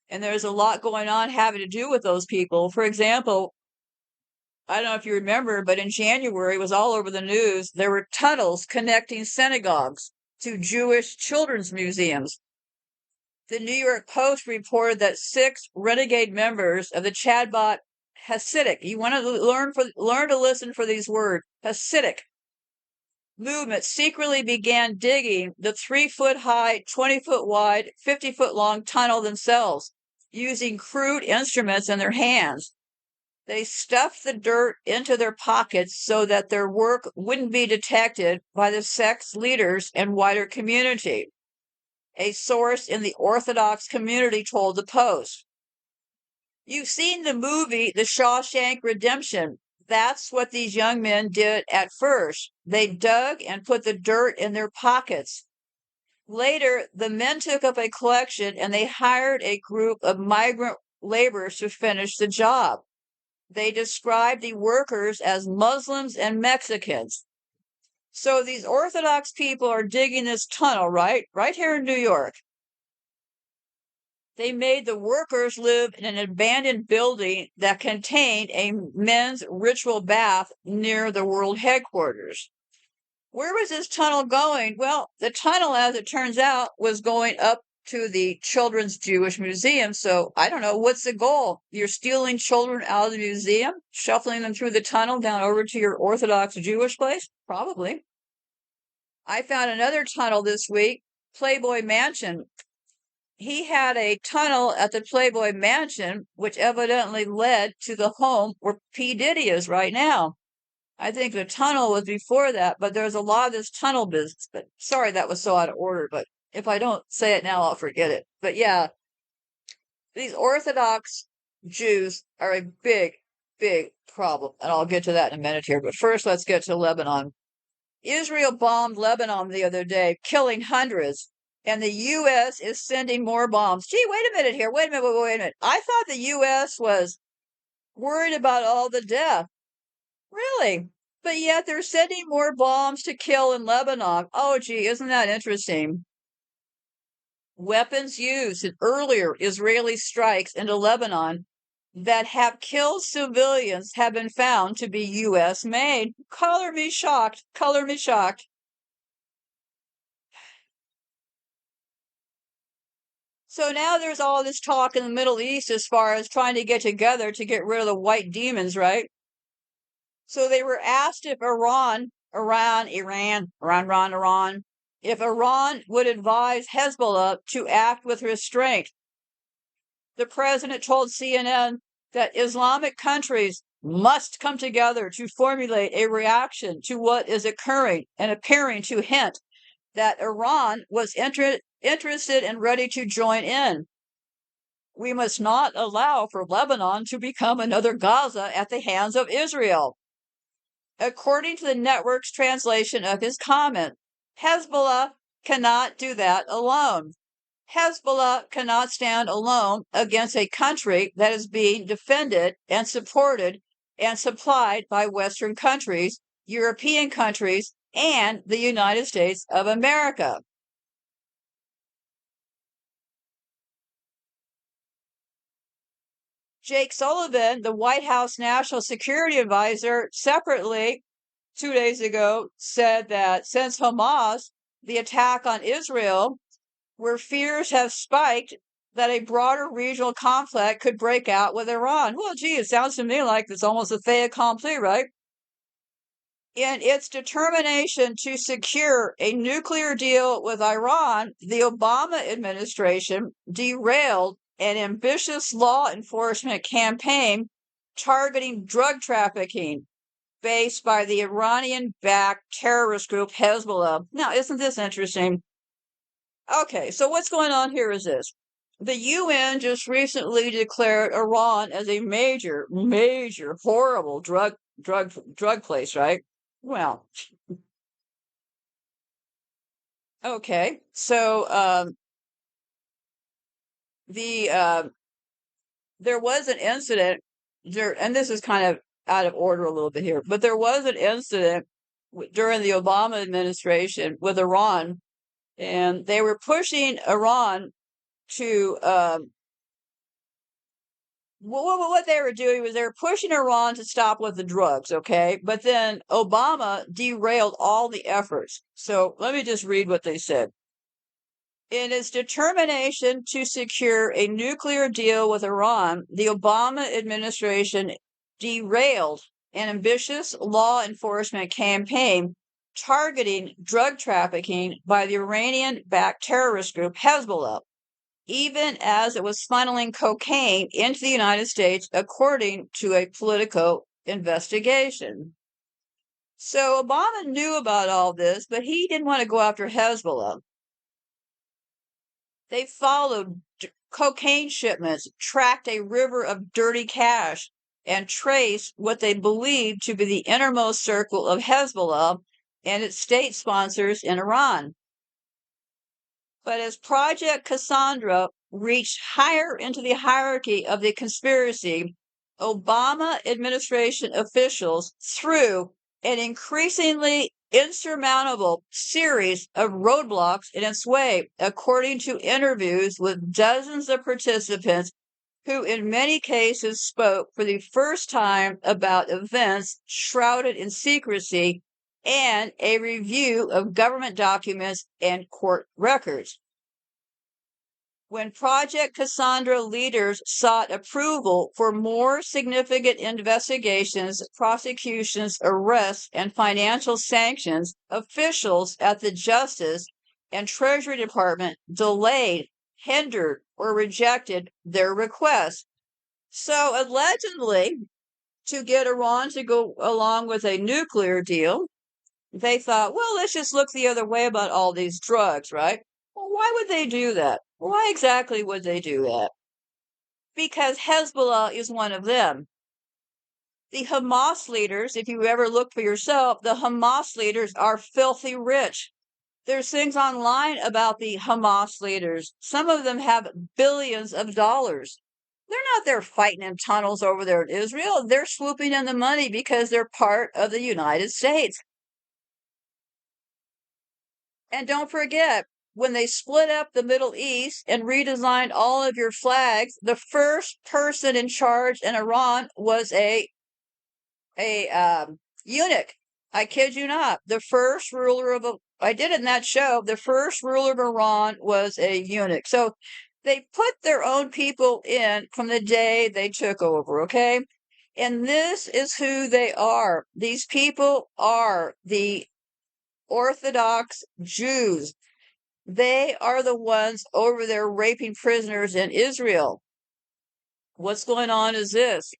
And there's a lot going on having to do with those people. For example, I don't know if you remember, but in January, it was all over the news. There were tunnels connecting synagogues to Jewish children's museums. The New York Post reported that 6 renegade members of the Chabad Hasidic, you want to learn to listen for these words, Hasidic movement secretly began digging the 3-foot high, 20-foot wide, 50-foot long tunnel themselves, using crude instruments in their hands. They stuffed the dirt into their pockets so that their work wouldn't be detected by the sect's leaders and wider community. A source in the Orthodox community told the Post. You've seen the movie The Shawshank Redemption. That's what these young men did at first. They dug and put the dirt in their pockets. Later, the men took up a collection and they hired a group of migrant laborers to finish the job. They described the workers as Muslims and Mexicans. So these Orthodox people are digging this tunnel, right here in New York. They made the workers live in an abandoned building that contained a men's ritual bath near the world headquarters. Where was this tunnel going? Well, the tunnel, as it turns out, was going up to the Children's Jewish Museum. So I don't know, what's the goal? You're stealing children out of the museum, shuffling them through the tunnel down over to your Orthodox Jewish place? Probably. I found another tunnel this week, Playboy Mansion. He had a tunnel at the Playboy Mansion, which evidently led to the home where P. Diddy is right now. I think the tunnel was before that, but there's a lot of this tunnel business. But sorry, that was so out of order. But if I don't say it now, I'll forget it. But yeah, these Orthodox Jews are a big, big problem. And I'll get to that in a minute here. But first, let's get to Lebanon. Israel bombed Lebanon the other day, killing hundreds. And the U.S. is sending more bombs. Gee, wait a minute here. Wait a minute. I thought the U.S. was worried about all the death. Really? But yet they're sending more bombs to kill in Lebanon. Oh, gee, isn't that interesting? Weapons used in earlier Israeli strikes into Lebanon that have killed civilians have been found to be U.S. made. Color me shocked. Color me shocked. So now there's all this talk in the Middle East as far as trying to get together to get rid of the white demons, right? So they were asked if Iran, if Iran would advise Hezbollah to act with restraint. The president told CNN that Islamic countries must come together to formulate a reaction to what is occurring and appearing to hint that Iran was interested and ready to join in. We must not allow for Lebanon to become another Gaza at the hands of Israel. According to the network's translation of his comment, Hezbollah cannot do that alone. Hezbollah cannot stand alone against a country that is being defended and supported and supplied by Western countries, European countries, and the United States of America. Jake Sullivan, the White House National Security Advisor, separately 2 days ago said that since Hamas, the attack on Israel, where fears have spiked that a broader regional conflict could break out with Iran. Well, gee, it sounds to me like it's almost a fait accompli, right? In its determination to secure a nuclear deal with Iran, the Obama administration derailed an ambitious law enforcement campaign targeting drug trafficking based by the Iranian-backed terrorist group Hezbollah. Now, isn't this interesting? Okay, so what's going on here is this. The UN just recently declared Iran as a major, horrible drug place, right? Well, okay. So there was an incident there, and this is kind of out of order a little bit here, but there was an incident during the Obama administration with Iran, and they were pushing Iran to what they were doing was they were pushing Iran to stop with the drugs, okay? But then Obama derailed all the efforts. So let me just read what they said. In its determination to secure a nuclear deal with Iran, the Obama administration derailed an ambitious law enforcement campaign targeting drug trafficking by the Iranian-backed terrorist group Hezbollah, even as it was funneling cocaine into the United States, according to a Politico investigation. So Obama knew about all this, but he didn't want to go after Hezbollah. They followed cocaine shipments, tracked a river of dirty cash, and traced what they believed to be the innermost circle of Hezbollah and its state sponsors in Iran. But as Project Cassandra reached higher into the hierarchy of the conspiracy, Obama administration officials threw an increasingly insurmountable series of roadblocks in its way, according to interviews with dozens of participants who in many cases spoke for the first time about events shrouded in secrecy and a review of government documents and court records. When Project Cassandra leaders sought approval for more significant investigations, prosecutions, arrests, and financial sanctions, officials at the Justice and Treasury Department delayed, hindered, or rejected their requests. So, allegedly, to get Iran to go along with a nuclear deal, they thought, well, let's just look the other way about all these drugs, right? Well, why would they do that? Why exactly would they do that? Because Hezbollah is one of them. The Hamas leaders, if you ever look for yourself, the Hamas leaders are filthy rich. There's things online about the Hamas leaders. Some of them have billions of dollars. They're not there fighting in tunnels over there in Israel. They're swooping in the money because they're part of the United States. And don't forget, when they split up the Middle East and redesigned all of your flags, the first person in charge in Iran was a eunuch. I kid you not. The first ruler of I did it in that show. The first ruler of Iran was a eunuch. So they put their own people in from the day they took over, okay? And this is who they are. These people are the Orthodox Jews. They are the ones over there raping prisoners in Israel. What's going on is this.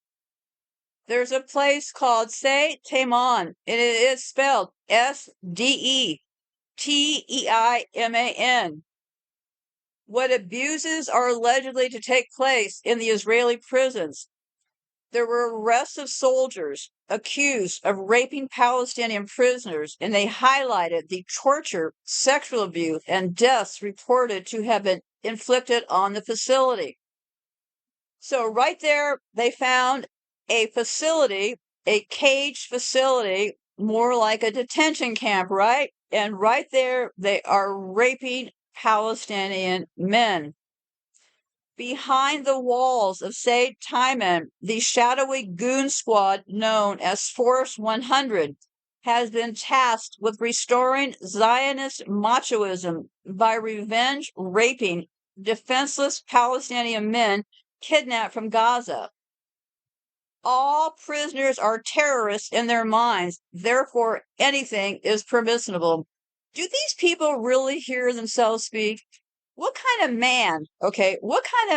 There's a place called Sde Teiman, and it is spelled Sde Teiman. What abuses are allegedly to take place in the Israeli prisons? There were arrests of soldiers accused of raping Palestinian prisoners, and they highlighted the torture, sexual abuse, and deaths reported to have been inflicted on the facility. So right there, they found a facility, a caged facility, more like a detention camp, right? And right there, they are raping Palestinian men. Behind the walls of Sde Teiman, the shadowy goon squad known as Force 100 has been tasked with restoring Zionist machoism by revenge raping defenseless Palestinian men kidnapped from Gaza. All prisoners are terrorists in their minds, therefore anything is permissible. Do these people really hear themselves speak? What kind of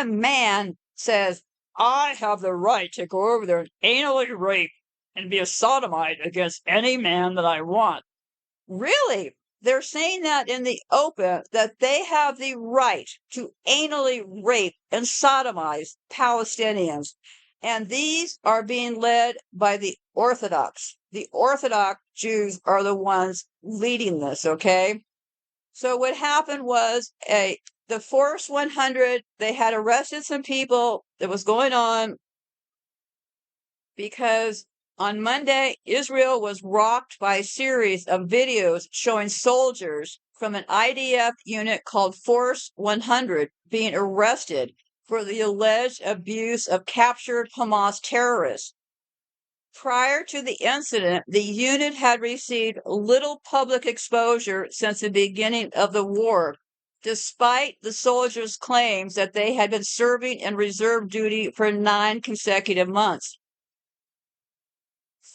man says, I have the right to go over there and anally rape and be a sodomite against any man that I want? Really? They're saying that in the open, that they have the right to anally rape and sodomize Palestinians. And these are being led by the Orthodox. The Orthodox Jews are the ones leading this, okay? So what happened was the Force 100, they had arrested some people that was going on because on Monday, Israel was rocked by a series of videos showing soldiers from an IDF unit called Force 100 being arrested for the alleged abuse of captured Hamas terrorists. Prior to the incident, the unit had received little public exposure since the beginning of the war, despite the soldiers' claims that they had been serving in reserve duty for 9 consecutive months.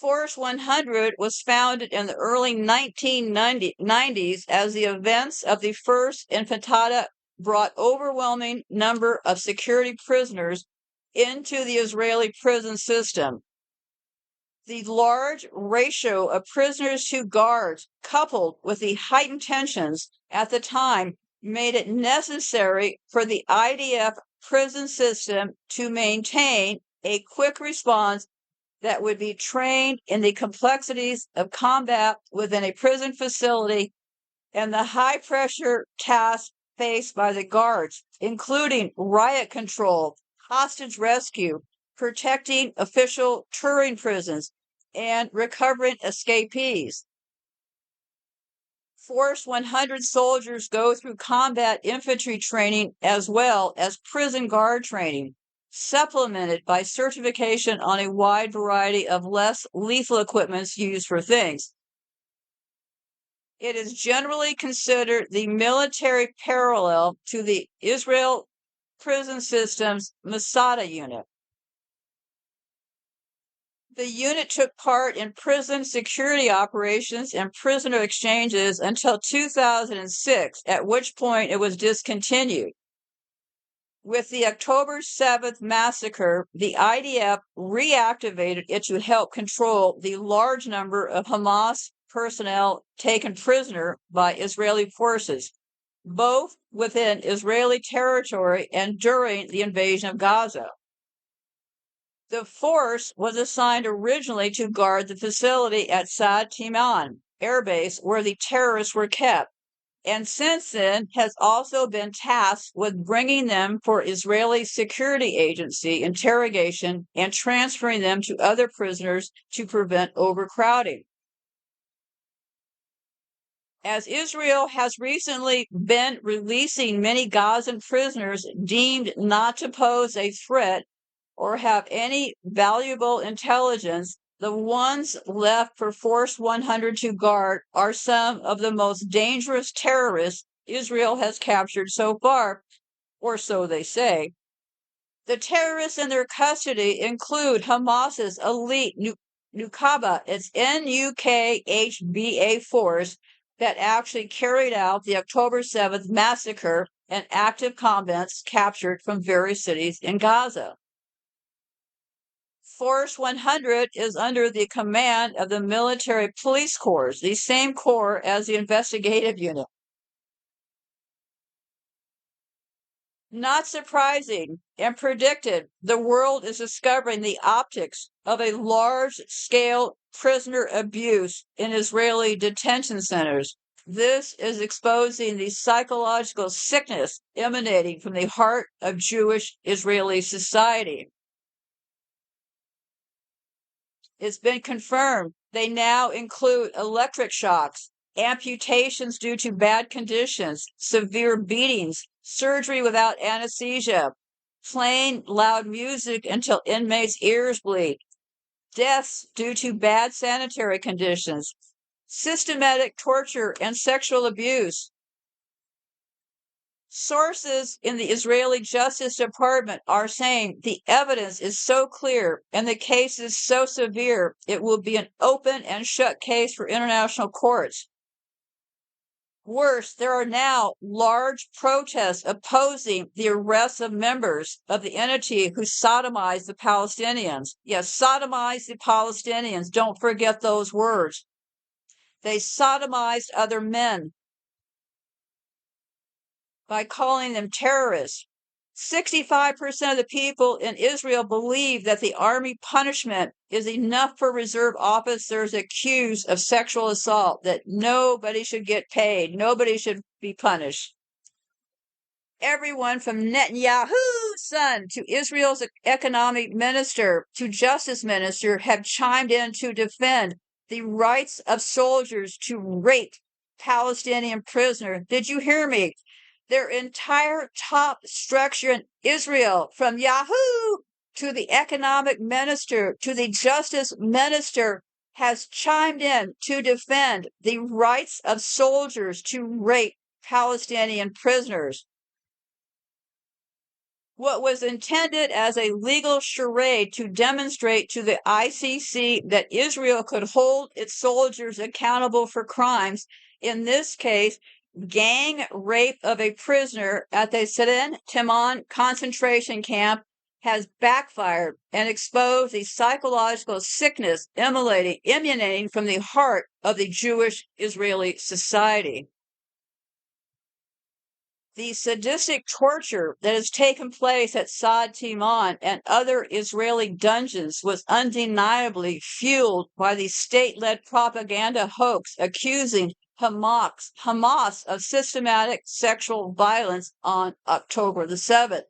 Force 100 was founded in the early 1990s as the events of the First Intifada brought overwhelming number of security prisoners into the Israeli prison system. The large ratio of prisoners to guards, coupled with the heightened tensions at the time, made it necessary for the IDF prison system to maintain a quick response that would be trained in the complexities of combat within a prison facility and the high-pressure tasks faced by the guards, including riot control, hostage rescue, protecting official touring prisons, and recovering escapees. Force 100 soldiers go through combat infantry training as well as prison guard training, supplemented by certification on a wide variety of less lethal equipments used for things. It is generally considered the military parallel to the Israel prison system's Masada unit. The unit took part in prison security operations and prisoner exchanges until 2006, at which point it was discontinued. With the October 7th massacre, the IDF reactivated it to help control the large number of Hamas personnel taken prisoner by Israeli forces, both within Israeli territory and during the invasion of Gaza. The force was assigned originally to guard the facility at Sde Teiman Air Base where the terrorists were kept, and since then has also been tasked with bringing them for Israeli security agency interrogation and transferring them to other prisoners to prevent overcrowding. As Israel has recently been releasing many Gazan prisoners deemed not to pose a threat or have any valuable intelligence, the ones left for Force 100 to guard are some of the most dangerous terrorists Israel has captured so far, or so they say. The terrorists in their custody include Hamas's elite Nukhaba, its Nukhba force that actually carried out the October 7th massacre and active combatants captured from various cities in Gaza. Force 100 is under the command of the military police corps, the same corps as the investigative unit. Not surprising and predicted, the world is discovering the optics of a large-scale prisoner abuse in Israeli detention centers. This is exposing the psychological sickness emanating from the heart of Jewish Israeli society. It's been confirmed they now include electric shocks, amputations due to bad conditions, severe beatings, surgery without anesthesia, playing loud music until inmates' ears bleed, deaths due to bad sanitary conditions, systematic torture and sexual abuse. Sources in the Israeli Justice Department are saying the evidence is so clear and the case is so severe, it will be an open and shut case for international courts. Worse, there are now large protests opposing the arrest of members of the entity who sodomized the Palestinians. Yes, sodomized the Palestinians. Don't forget those words. They sodomized other men by calling them terrorists. 65% of the people in Israel believe that the army punishment is enough for reserve officers accused of sexual assault, that nobody should get paid, nobody should be punished. Everyone from Netanyahu's son to Israel's economic minister to justice minister have chimed in to defend the rights of soldiers to rape Palestinian prisoners. Did you hear me? Their entire top structure in Israel, from Yahoo to the economic minister to the justice minister, has chimed in to defend the rights of soldiers to rape Palestinian prisoners. What was intended as a legal charade to demonstrate to the ICC that Israel could hold its soldiers accountable for crimes, in this case, gang rape of a prisoner at the Sde Teiman concentration camp, has backfired and exposed the psychological sickness emanating from the heart of the Jewish Israeli society. The sadistic torture that has taken place at Sde Teiman and other Israeli dungeons was undeniably fueled by the state-led propaganda hoax accusing Hamas of systematic sexual violence on October the 7th.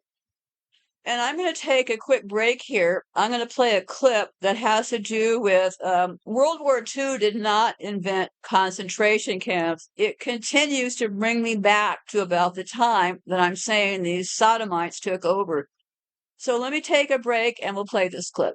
And I'm going to take a quick break here. I'm going to play a clip that has to do with World War II did not invent concentration camps. It continues to bring me back to about the time that I'm saying these sodomites took over. So let me take a break and we'll play this clip.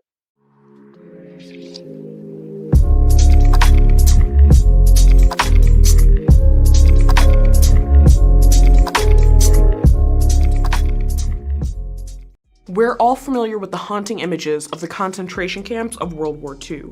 We're all familiar with the haunting images of the concentration camps of World War II.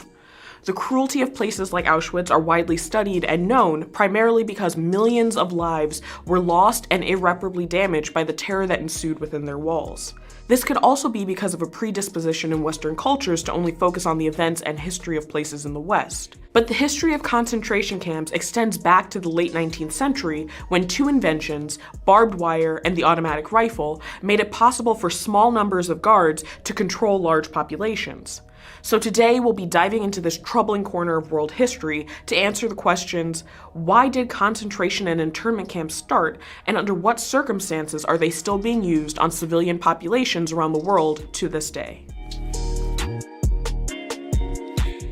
The cruelty of places like Auschwitz are widely studied and known primarily because millions of lives were lost and irreparably damaged by the terror that ensued within their walls. This could also be because of a predisposition in Western cultures to only focus on the events and history of places in the West. But the history of concentration camps extends back to the late 19th century when two inventions, barbed wire and the automatic rifle, made it possible for small numbers of guards to control large populations. So today we'll be diving into this troubling corner of world history to answer the questions: why did concentration and internment camps start, and under what circumstances are they still being used on civilian populations around the world to this day?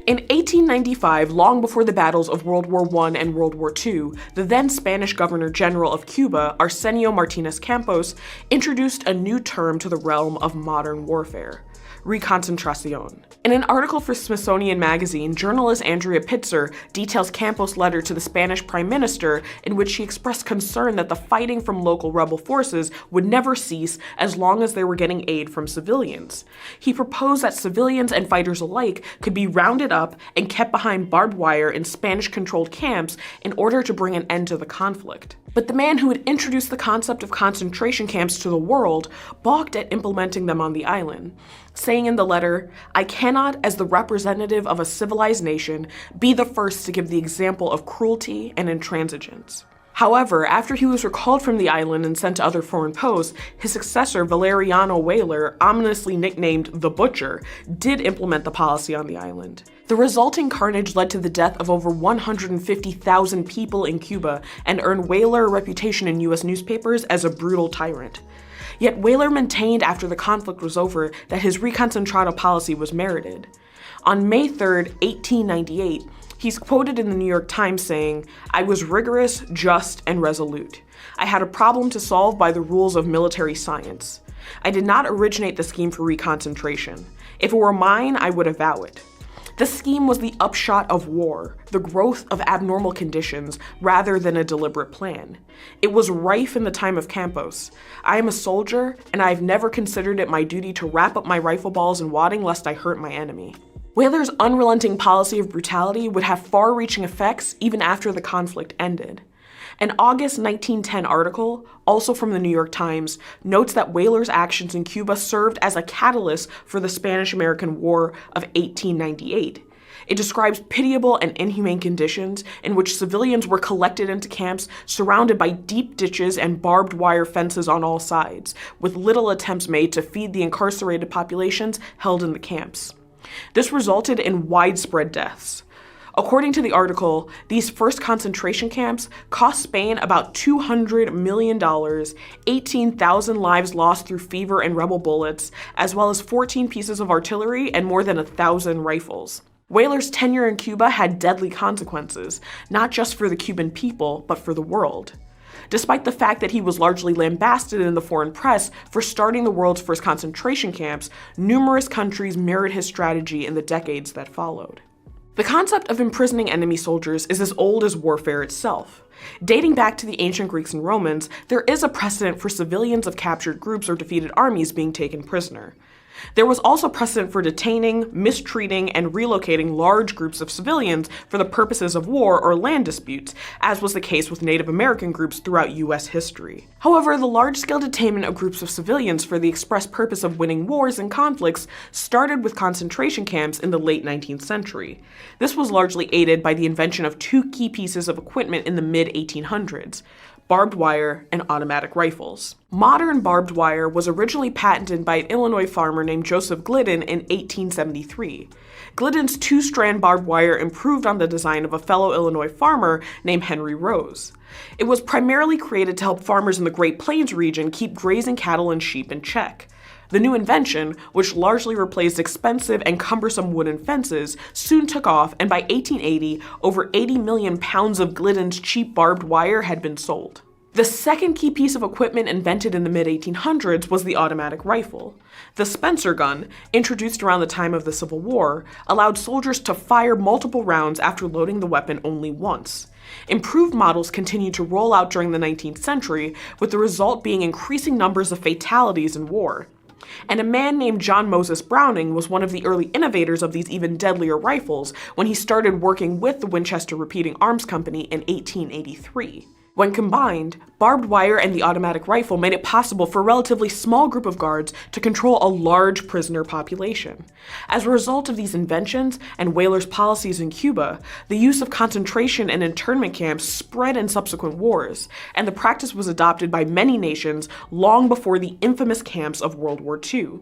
In 1895, long before the battles of World War I and World War II, the then Spanish Governor-General of Cuba, Arsenio Martinez Campos, introduced a new term to the realm of modern warfare: reconcentración. In an article for Smithsonian Magazine, journalist Andrea Pitzer details Campos' letter to the Spanish Prime Minister, in which she expressed concern that the fighting from local rebel forces would never cease as long as they were getting aid from civilians. He proposed that civilians and fighters alike could be rounded up and kept behind barbed wire in Spanish-controlled camps in order to bring an end to the conflict. But the man who had introduced the concept of concentration camps to the world balked at implementing them on the island, saying in the letter, "I cannot, as the representative of a civilized nation, be the first to give the example of cruelty and intransigence." However, after he was recalled from the island and sent to other foreign posts, his successor, Valeriano Weyler, ominously nicknamed the Butcher, did implement the policy on the island. The resulting carnage led to the death of over 150,000 people in Cuba and earned Weyler a reputation in US newspapers as a brutal tyrant. Yet Weyler maintained after the conflict was over that his reconcentrado policy was merited. On May 3, 1898, he's quoted in the New York Times saying, "I was rigorous, just, and resolute. I had a problem to solve by the rules of military science. I did not originate the scheme for reconcentration. If it were mine, I would avow it. The scheme was the upshot of war, the growth of abnormal conditions, rather than a deliberate plan. It was rife in the time of Campos. I am a soldier, and I have never considered it my duty to wrap up my rifle balls in wadding lest I hurt my enemy." Weyler's unrelenting policy of brutality would have far-reaching effects even after the conflict ended. An August 1910 article, also from the New York Times, notes that Weyler's actions in Cuba served as a catalyst for the Spanish-American War of 1898. It describes pitiable and inhumane conditions in which civilians were collected into camps surrounded by deep ditches and barbed wire fences on all sides, with little attempts made to feed the incarcerated populations held in the camps. This resulted in widespread deaths. According to the article, these first concentration camps cost Spain about $200 million, 18,000 lives lost through fever and rebel bullets, as well as 14 pieces of artillery and more than 1,000 rifles. Weyler's tenure in Cuba had deadly consequences, not just for the Cuban people, but for the world. Despite the fact that he was largely lambasted in the foreign press for starting the world's first concentration camps, numerous countries mirrored his strategy in the decades that followed. The concept of imprisoning enemy soldiers is as old as warfare itself. Dating back to the ancient Greeks and Romans, there is a precedent for civilians of captured groups or defeated armies being taken prisoner. There was also precedent for detaining, mistreating, and relocating large groups of civilians for the purposes of war or land disputes, as was the case with Native American groups throughout US history. However, the large-scale detainment of groups of civilians for the express purpose of winning wars and conflicts started with concentration camps in the late 19th century. This was largely aided by the invention of two key pieces of equipment in the mid-1800s. Barbed wire and automatic rifles. Modern barbed wire was originally patented by an Illinois farmer named Joseph Glidden in 1873. Glidden's two-strand barbed wire improved on the design of a fellow Illinois farmer named Henry Rose. It was primarily created to help farmers in the Great Plains region keep grazing cattle and sheep in check. The new invention, which largely replaced expensive and cumbersome wooden fences, soon took off, and by 1880, over 80 million pounds of Glidden's cheap barbed wire had been sold. The second key piece of equipment invented in the mid-1800s was the automatic rifle. The Spencer gun, introduced around the time of the Civil War, allowed soldiers to fire multiple rounds after loading the weapon only once. Improved models continued to roll out during the 19th century, with the result being increasing numbers of fatalities in war. And a man named John Moses Browning was one of the early innovators of these even deadlier rifles when he started working with the Winchester Repeating Arms Company in 1883. When combined, barbed wire and the automatic rifle made it possible for a relatively small group of guards to control a large prisoner population. As a result of these inventions and Weyler's policies in Cuba, the use of concentration and internment camps spread in subsequent wars, and the practice was adopted by many nations long before the infamous camps of World War II.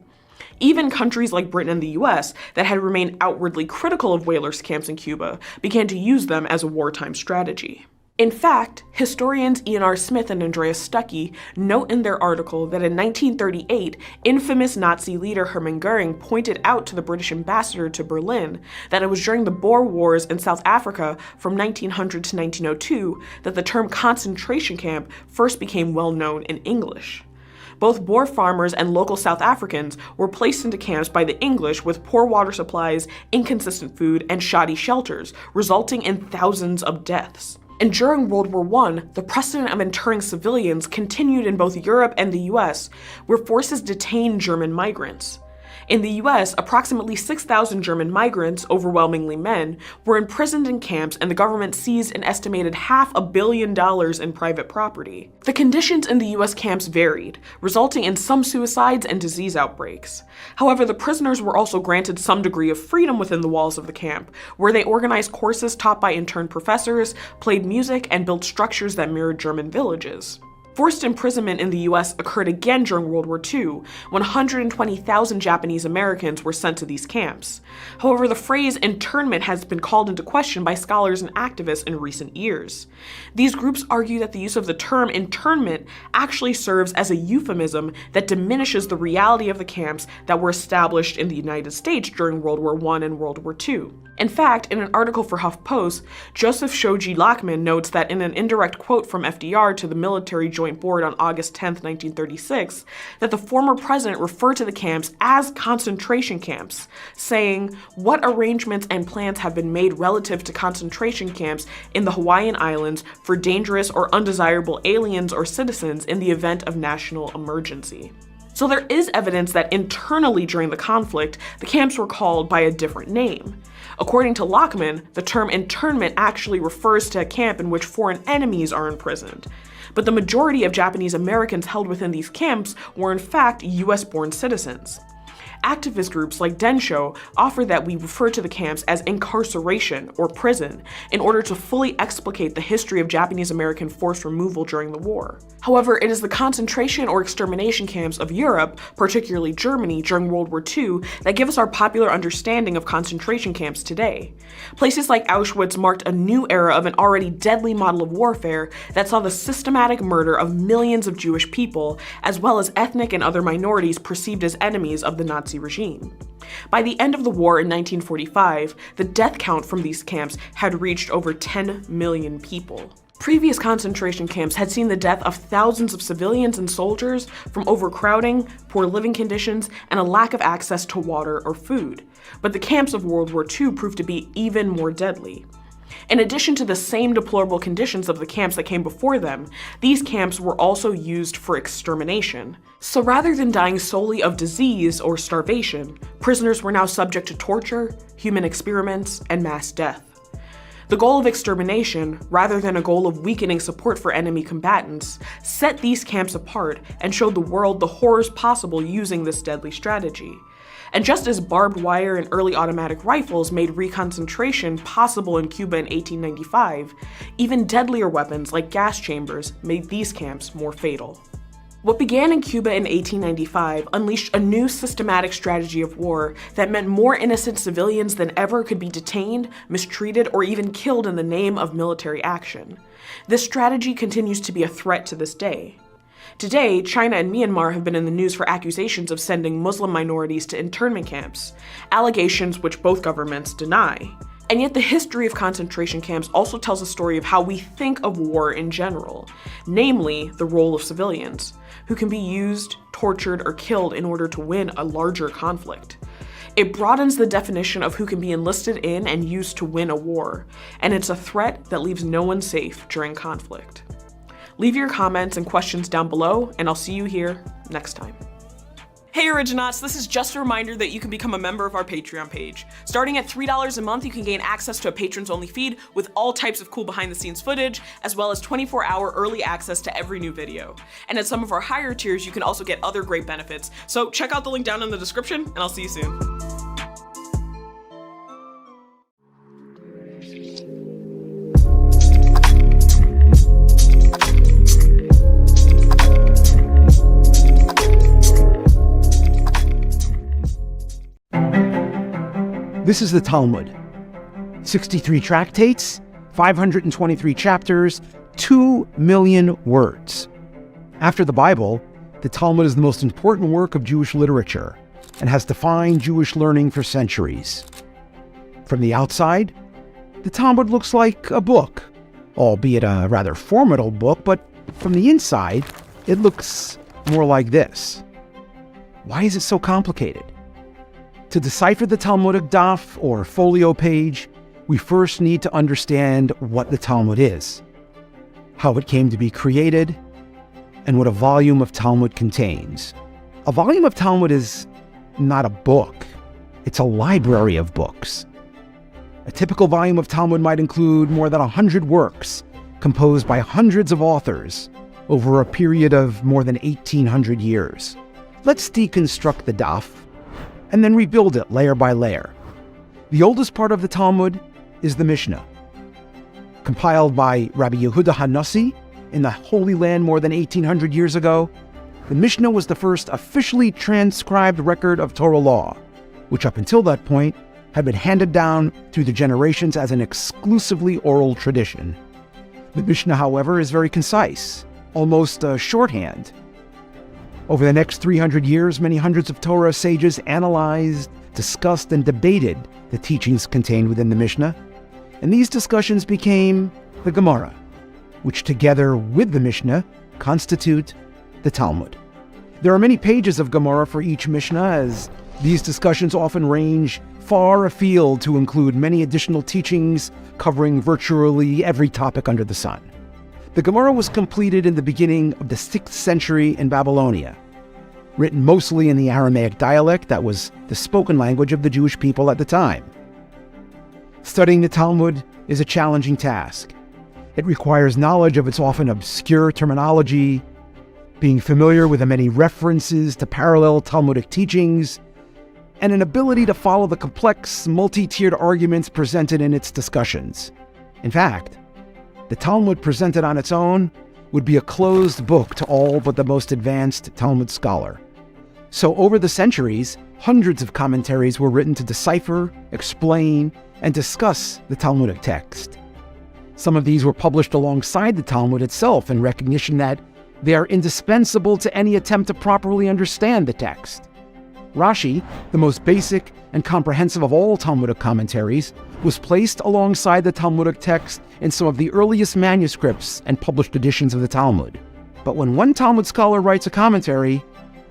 Even countries like Britain and the US that had remained outwardly critical of Weyler's camps in Cuba began to use them as a wartime strategy. In fact, historians Ian R. Smith and Andreas Stuckey note in their article that in 1938, infamous Nazi leader Hermann Goering pointed out to the British ambassador to Berlin that it was during the Boer Wars in South Africa from 1900 to 1902 that the term concentration camp first became well known in English. Both Boer farmers and local South Africans were placed into camps by the English with poor water supplies, inconsistent food, and shoddy shelters, resulting in thousands of deaths. And during World War I, the precedent of interring civilians continued in both Europe and the US, where forces detained German migrants. In the US, approximately 6,000 German migrants, overwhelmingly men, were imprisoned in camps, and the government seized an estimated $500 million in private property. The conditions in the US camps varied, resulting in some suicides and disease outbreaks. However, the prisoners were also granted some degree of freedom within the walls of the camp, where they organized courses taught by intern professors, played music, and built structures that mirrored German villages. Forced imprisonment in the US occurred again during World War II, when 120,000 Japanese Americans were sent to these camps. However, the phrase internment has been called into question by scholars and activists in recent years. These groups argue that the use of the term internment actually serves as a euphemism that diminishes the reality of the camps that were established in the United States during World War I and World War II. In fact, in an article for HuffPost, Joseph Shoji Lachman notes that in an indirect quote from FDR to the Military Joint Board on August 10, 1936, that the former president referred to the camps as concentration camps, saying, "What arrangements and plans have been made relative to concentration camps in the Hawaiian Islands for dangerous or undesirable aliens or citizens in the event of national emergency?" So there is evidence that internally during the conflict, the camps were called by a different name. According to Lachman, the term internment actually refers to a camp in which foreign enemies are imprisoned. But the majority of Japanese Americans held within these camps were in fact US-born citizens. Activist groups like Densho offer that we refer to the camps as incarceration or prison in order to fully explicate the history of Japanese American forced removal during the war. However, it is the concentration or extermination camps of Europe, particularly Germany, during World War II that give us our popular understanding of concentration camps today. Places like Auschwitz marked a new era of an already deadly model of warfare that saw the systematic murder of millions of Jewish people, as well as ethnic and other minorities perceived as enemies of the Nazi regime. By the end of the war in 1945, the death count from these camps had reached over 10 million people. Previous concentration camps had seen the death of thousands of civilians and soldiers from overcrowding, poor living conditions, and a lack of access to water or food. But the camps of World War II proved to be even more deadly. In addition to the same deplorable conditions of the camps that came before them, these camps were also used for extermination. So rather than dying solely of disease or starvation, prisoners were now subject to torture, human experiments, and mass death. The goal of extermination, rather than a goal of weakening support for enemy combatants, set these camps apart and showed the world the horrors possible using this deadly strategy. And just as barbed wire and early automatic rifles made reconcentration possible in Cuba in 1895, even deadlier weapons like gas chambers made these camps more fatal. What began in Cuba in 1895 unleashed a new systematic strategy of war that meant more innocent civilians than ever could be detained, mistreated, or even killed in the name of military action. This strategy continues to be a threat to this day. Today, China and Myanmar have been in the news for accusations of sending Muslim minorities to internment camps, allegations which both governments deny. And yet the history of concentration camps also tells a story of how we think of war in general, namely the role of civilians, who can be used, tortured, or killed in order to win a larger conflict. It broadens the definition of who can be enlisted in and used to win a war, and it's a threat that leaves no one safe during conflict. Leave your comments and questions down below, and I'll see you here next time. Hey Originauts, this is just a reminder that you can become a member of our Patreon page. Starting at $3 a month, you can gain access to a patrons-only feed with all types of cool behind-the-scenes footage, as well as 24-hour early access to every new video. And at some of our higher tiers, you can also get other great benefits. So check out the link down in the description, and I'll see you soon. This is the Talmud. 63 tractates, 523 chapters, 2 million words. After the Bible, the Talmud is the most important work of Jewish literature and has defined Jewish learning for centuries. From the outside, the Talmud looks like a book, albeit a rather formidable book, but from the inside, it looks more like this. Why is it so complicated? To decipher the Talmudic daf, or folio page, we first need to understand what the Talmud is, how it came to be created, and what a volume of Talmud contains. A volume of Talmud is not a book. It's a library of books. A typical volume of Talmud might include more than 100 works composed by hundreds of authors over a period of more than 1,800 years. Let's deconstruct the daf and then rebuild it layer by layer. The oldest part of the Talmud is the Mishnah. Compiled by Rabbi Yehuda HaNasi in the Holy Land more than 1,800 years ago, the Mishnah was the first officially transcribed record of Torah law, which up until that point had been handed down through the generations as an exclusively oral tradition. The Mishnah, however, is very concise, almost a shorthand. Over the next 300 years, many hundreds of Torah sages analyzed, discussed, and debated the teachings contained within the Mishnah, and these discussions became the Gemara, which together with the Mishnah constitute the Talmud. There are many pages of Gemara for each Mishnah, as these discussions often range far afield to include many additional teachings covering virtually every topic under the sun. The Gemara was completed in the beginning of the 6th century in Babylonia, written mostly in the Aramaic dialect that was the spoken language of the Jewish people at the time. Studying the Talmud is a challenging task. It requires knowledge of its often obscure terminology, being familiar with the many references to parallel Talmudic teachings, and an ability to follow the complex, multi-tiered arguments presented in its discussions. In fact, the Talmud presented on its own would be a closed book to all but the most advanced Talmud scholar. So over the centuries, hundreds of commentaries were written to decipher, explain, and discuss the Talmudic text. Some of these were published alongside the Talmud itself in recognition that they are indispensable to any attempt to properly understand the text. Rashi, the most basic and comprehensive of all Talmudic commentaries, was placed alongside the Talmudic text in some of the earliest manuscripts and published editions of the Talmud. But when one Talmud scholar writes a commentary,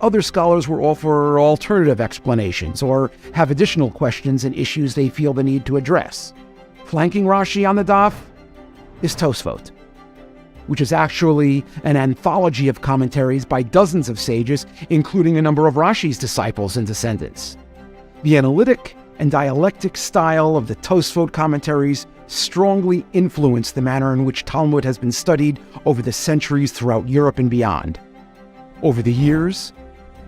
other scholars will offer alternative explanations or have additional questions and issues they feel the need to address. Flanking Rashi on the daf is Tosfot, which is actually an anthology of commentaries by dozens of sages, including a number of Rashi's disciples and descendants. The analytic and dialectic style of the Tosfot commentaries strongly influenced the manner in which Talmud has been studied over the centuries throughout Europe and beyond. Over the years,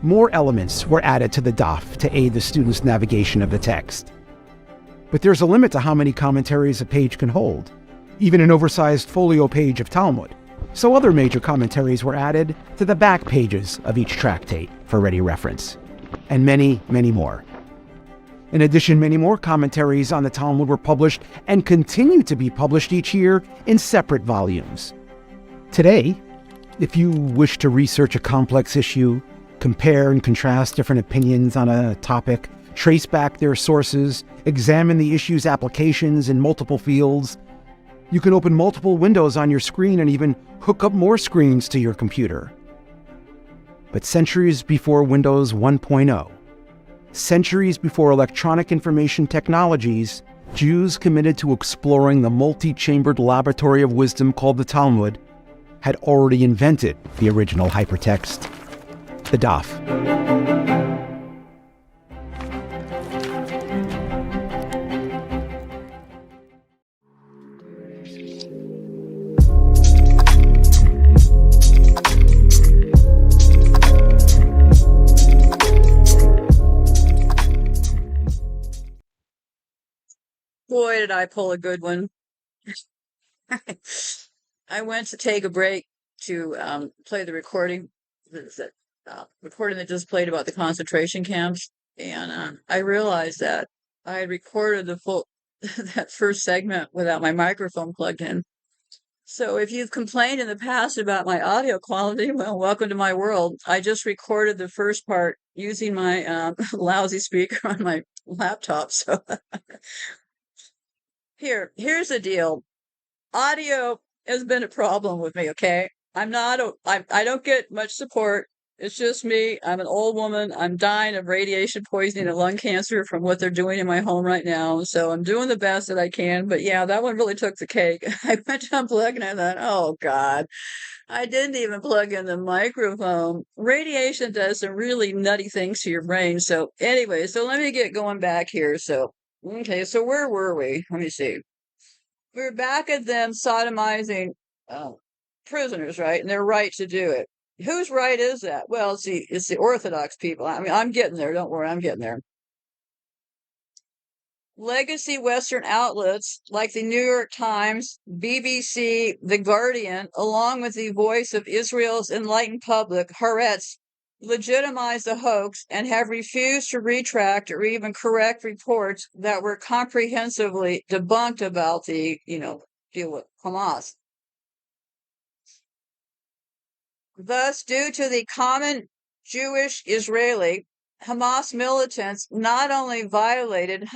more elements were added to the daf to aid the student's navigation of the text. But there's a limit to how many commentaries a page can hold, even an oversized folio page of Talmud. So other major commentaries were added to the back pages of each tractate for ready reference, and many, many more. In addition, many more commentaries on the Talmud were published and continue to be published each year in separate volumes. Today, if you wish to research a complex issue, compare and contrast different opinions on a topic, trace back their sources, examine the issue's applications in multiple fields, you can open multiple windows on your screen and even hook up more screens to your computer. But centuries before Windows 1.0, centuries before electronic information technologies, Jews committed to exploring the multi-chambered laboratory of wisdom called the Talmud had already invented the original hypertext, the daf. Boy, did I pull a good one. I went to take a break to play the recording, recording that just played about the concentration camps, and I realized that I had recorded the full that first segment without my microphone plugged in. So if you've complained in the past about my audio quality, well, welcome to my world. I just recorded the first part using my lousy speaker on my laptop. So here's the deal. Audio has been a problem with me, okay? I don't get much support It's just me. I'm an old woman. I'm dying of radiation poisoning and lung cancer from what they're doing in my home right now. So I'm doing the best that I can. But yeah, that one really took the cake. I went to unplug and I thought, oh God, I didn't even plug in the microphone. Radiation does some really nutty things to your brain. So anyway, so let me get going back here. So, okay, so where were we? Let me see. We're back at them sodomizing uh, prisoners, right? And their right to do it. Whose right is that? Well, it's the Orthodox people. I mean, I'm getting there. Don't worry, I'm getting there. Legacy Western outlets like the New York Times, BBC, The Guardian, along with the voice of Israel's enlightened public, Haaretz, legitimize the hoax and have refused to retract or even correct reports that were comprehensively debunked about the, deal with Hamas. Thus, due to the common Jewish-Israeli, Hamas militants not only violated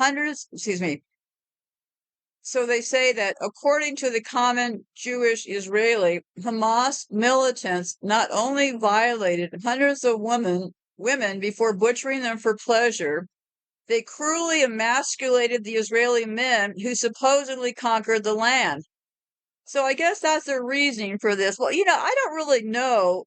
so they say that according to the common Jewish-Israeli, Hamas militants not only violated hundreds of women before butchering them for pleasure, they cruelly emasculated the Israeli men who supposedly conquered the land. So I guess that's their reasoning for this. Well, I don't really know.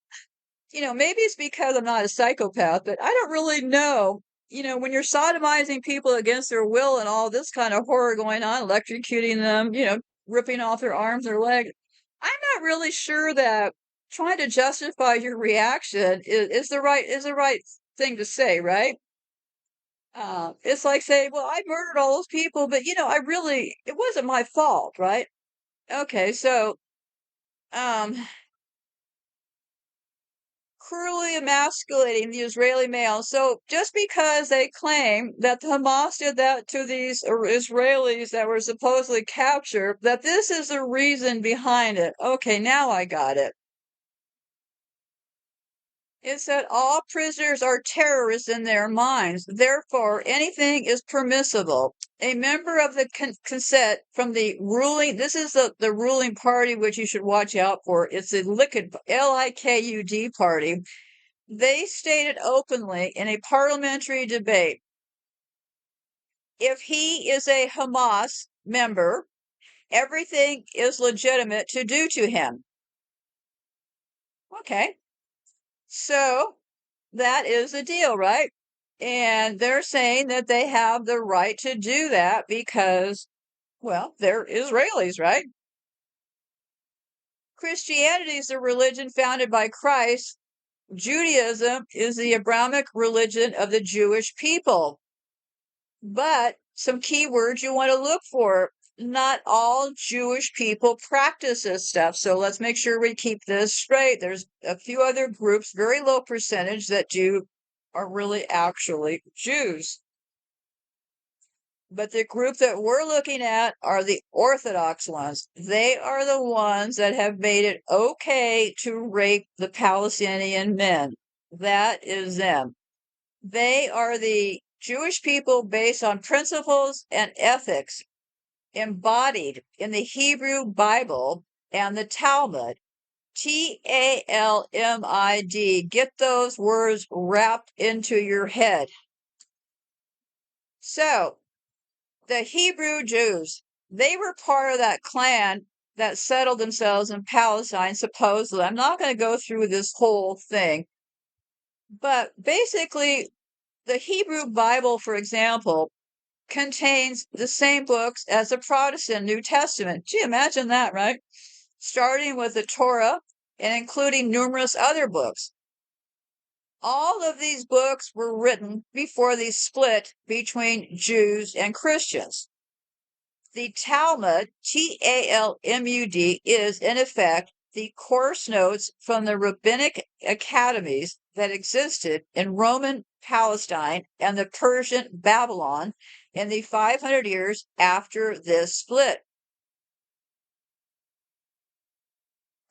Maybe it's because I'm not a psychopath, but I don't really know. When you're sodomizing people against their will and all this kind of horror going on, electrocuting them, ripping off their arms or legs, I'm not really sure that trying to justify your reaction is the right thing to say, right? It's like saying, well, I murdered all those people, but it wasn't my fault, right? Okay, so, um, cruelly emasculating the Israeli male. So just because they claim that Hamas did that to these Israelis that were supposedly captured, that this is the reason behind it. Okay, now I got it. It's that all prisoners are terrorists in their minds. Therefore, anything is permissible. A member of the Knesset from the ruling, this is the ruling party, which you should watch out for. It's the Likud, Likud party. They stated openly in a parliamentary debate, if he is a Hamas member, everything is legitimate to do to him. Okay. So that is the deal, right? And they're saying that they have the right to do that because, well, they're Israelis, right? Christianity is the religion founded by Christ. Judaism is the Abrahamic religion of the Jewish people. But some key words you want to look for. Not all Jewish people practice this stuff. So let's make sure we keep this straight. There's a few other groups, very low percentage, that are really actually Jews. But the group that we're looking at are the Orthodox ones. They are the ones that have made it okay to rape the Palestinian men. That is them. They are the Jewish people based on principles and ethics embodied in the Hebrew Bible and the Talmud. Talmud. Get those words wrapped into your head. So, the Hebrew Jews, they were part of that clan that settled themselves in Palestine, supposedly. I'm not going to go through this whole thing. But basically, the Hebrew Bible, for example, contains the same books as the Protestant New Testament. Gee, imagine that, right? Starting with the Torah and including numerous other books. All of these books were written before the split between Jews and Christians. The Talmud, Talmud, is in effect the course notes from the rabbinic academies that existed in Roman Palestine and the Persian Babylon in the 500 years after this split.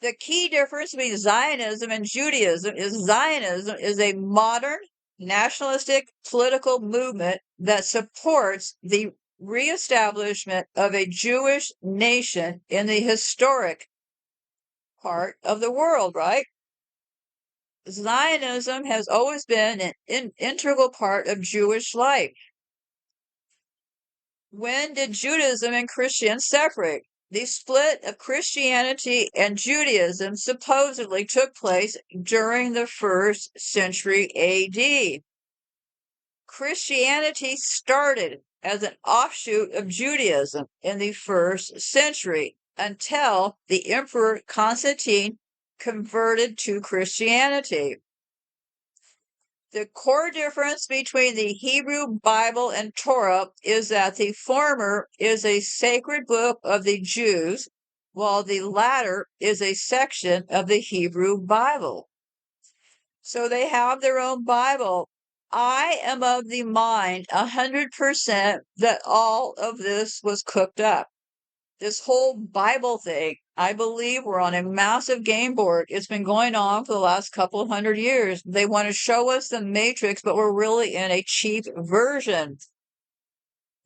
The key difference between Zionism and Judaism is Zionism is a modern nationalistic political movement that supports the reestablishment of a Jewish nation in the historic part of the world, right? Zionism has always been an integral part of Jewish life. When did Judaism and Christianity separate? The split of Christianity and Judaism supposedly took place during the 1st century AD. Christianity started as an offshoot of Judaism in the 1st century until the Emperor Constantine converted to Christianity. The core difference between the Hebrew Bible and Torah is that the former is a sacred book of the Jews, while the latter is a section of the Hebrew Bible. So they have their own Bible. I am of the mind 100% that all of this was cooked up. This whole Bible thing, I believe we're on a massive game board. It's been going on for the last couple of 100 years. They want to show us the Matrix, but we're really in a cheap version.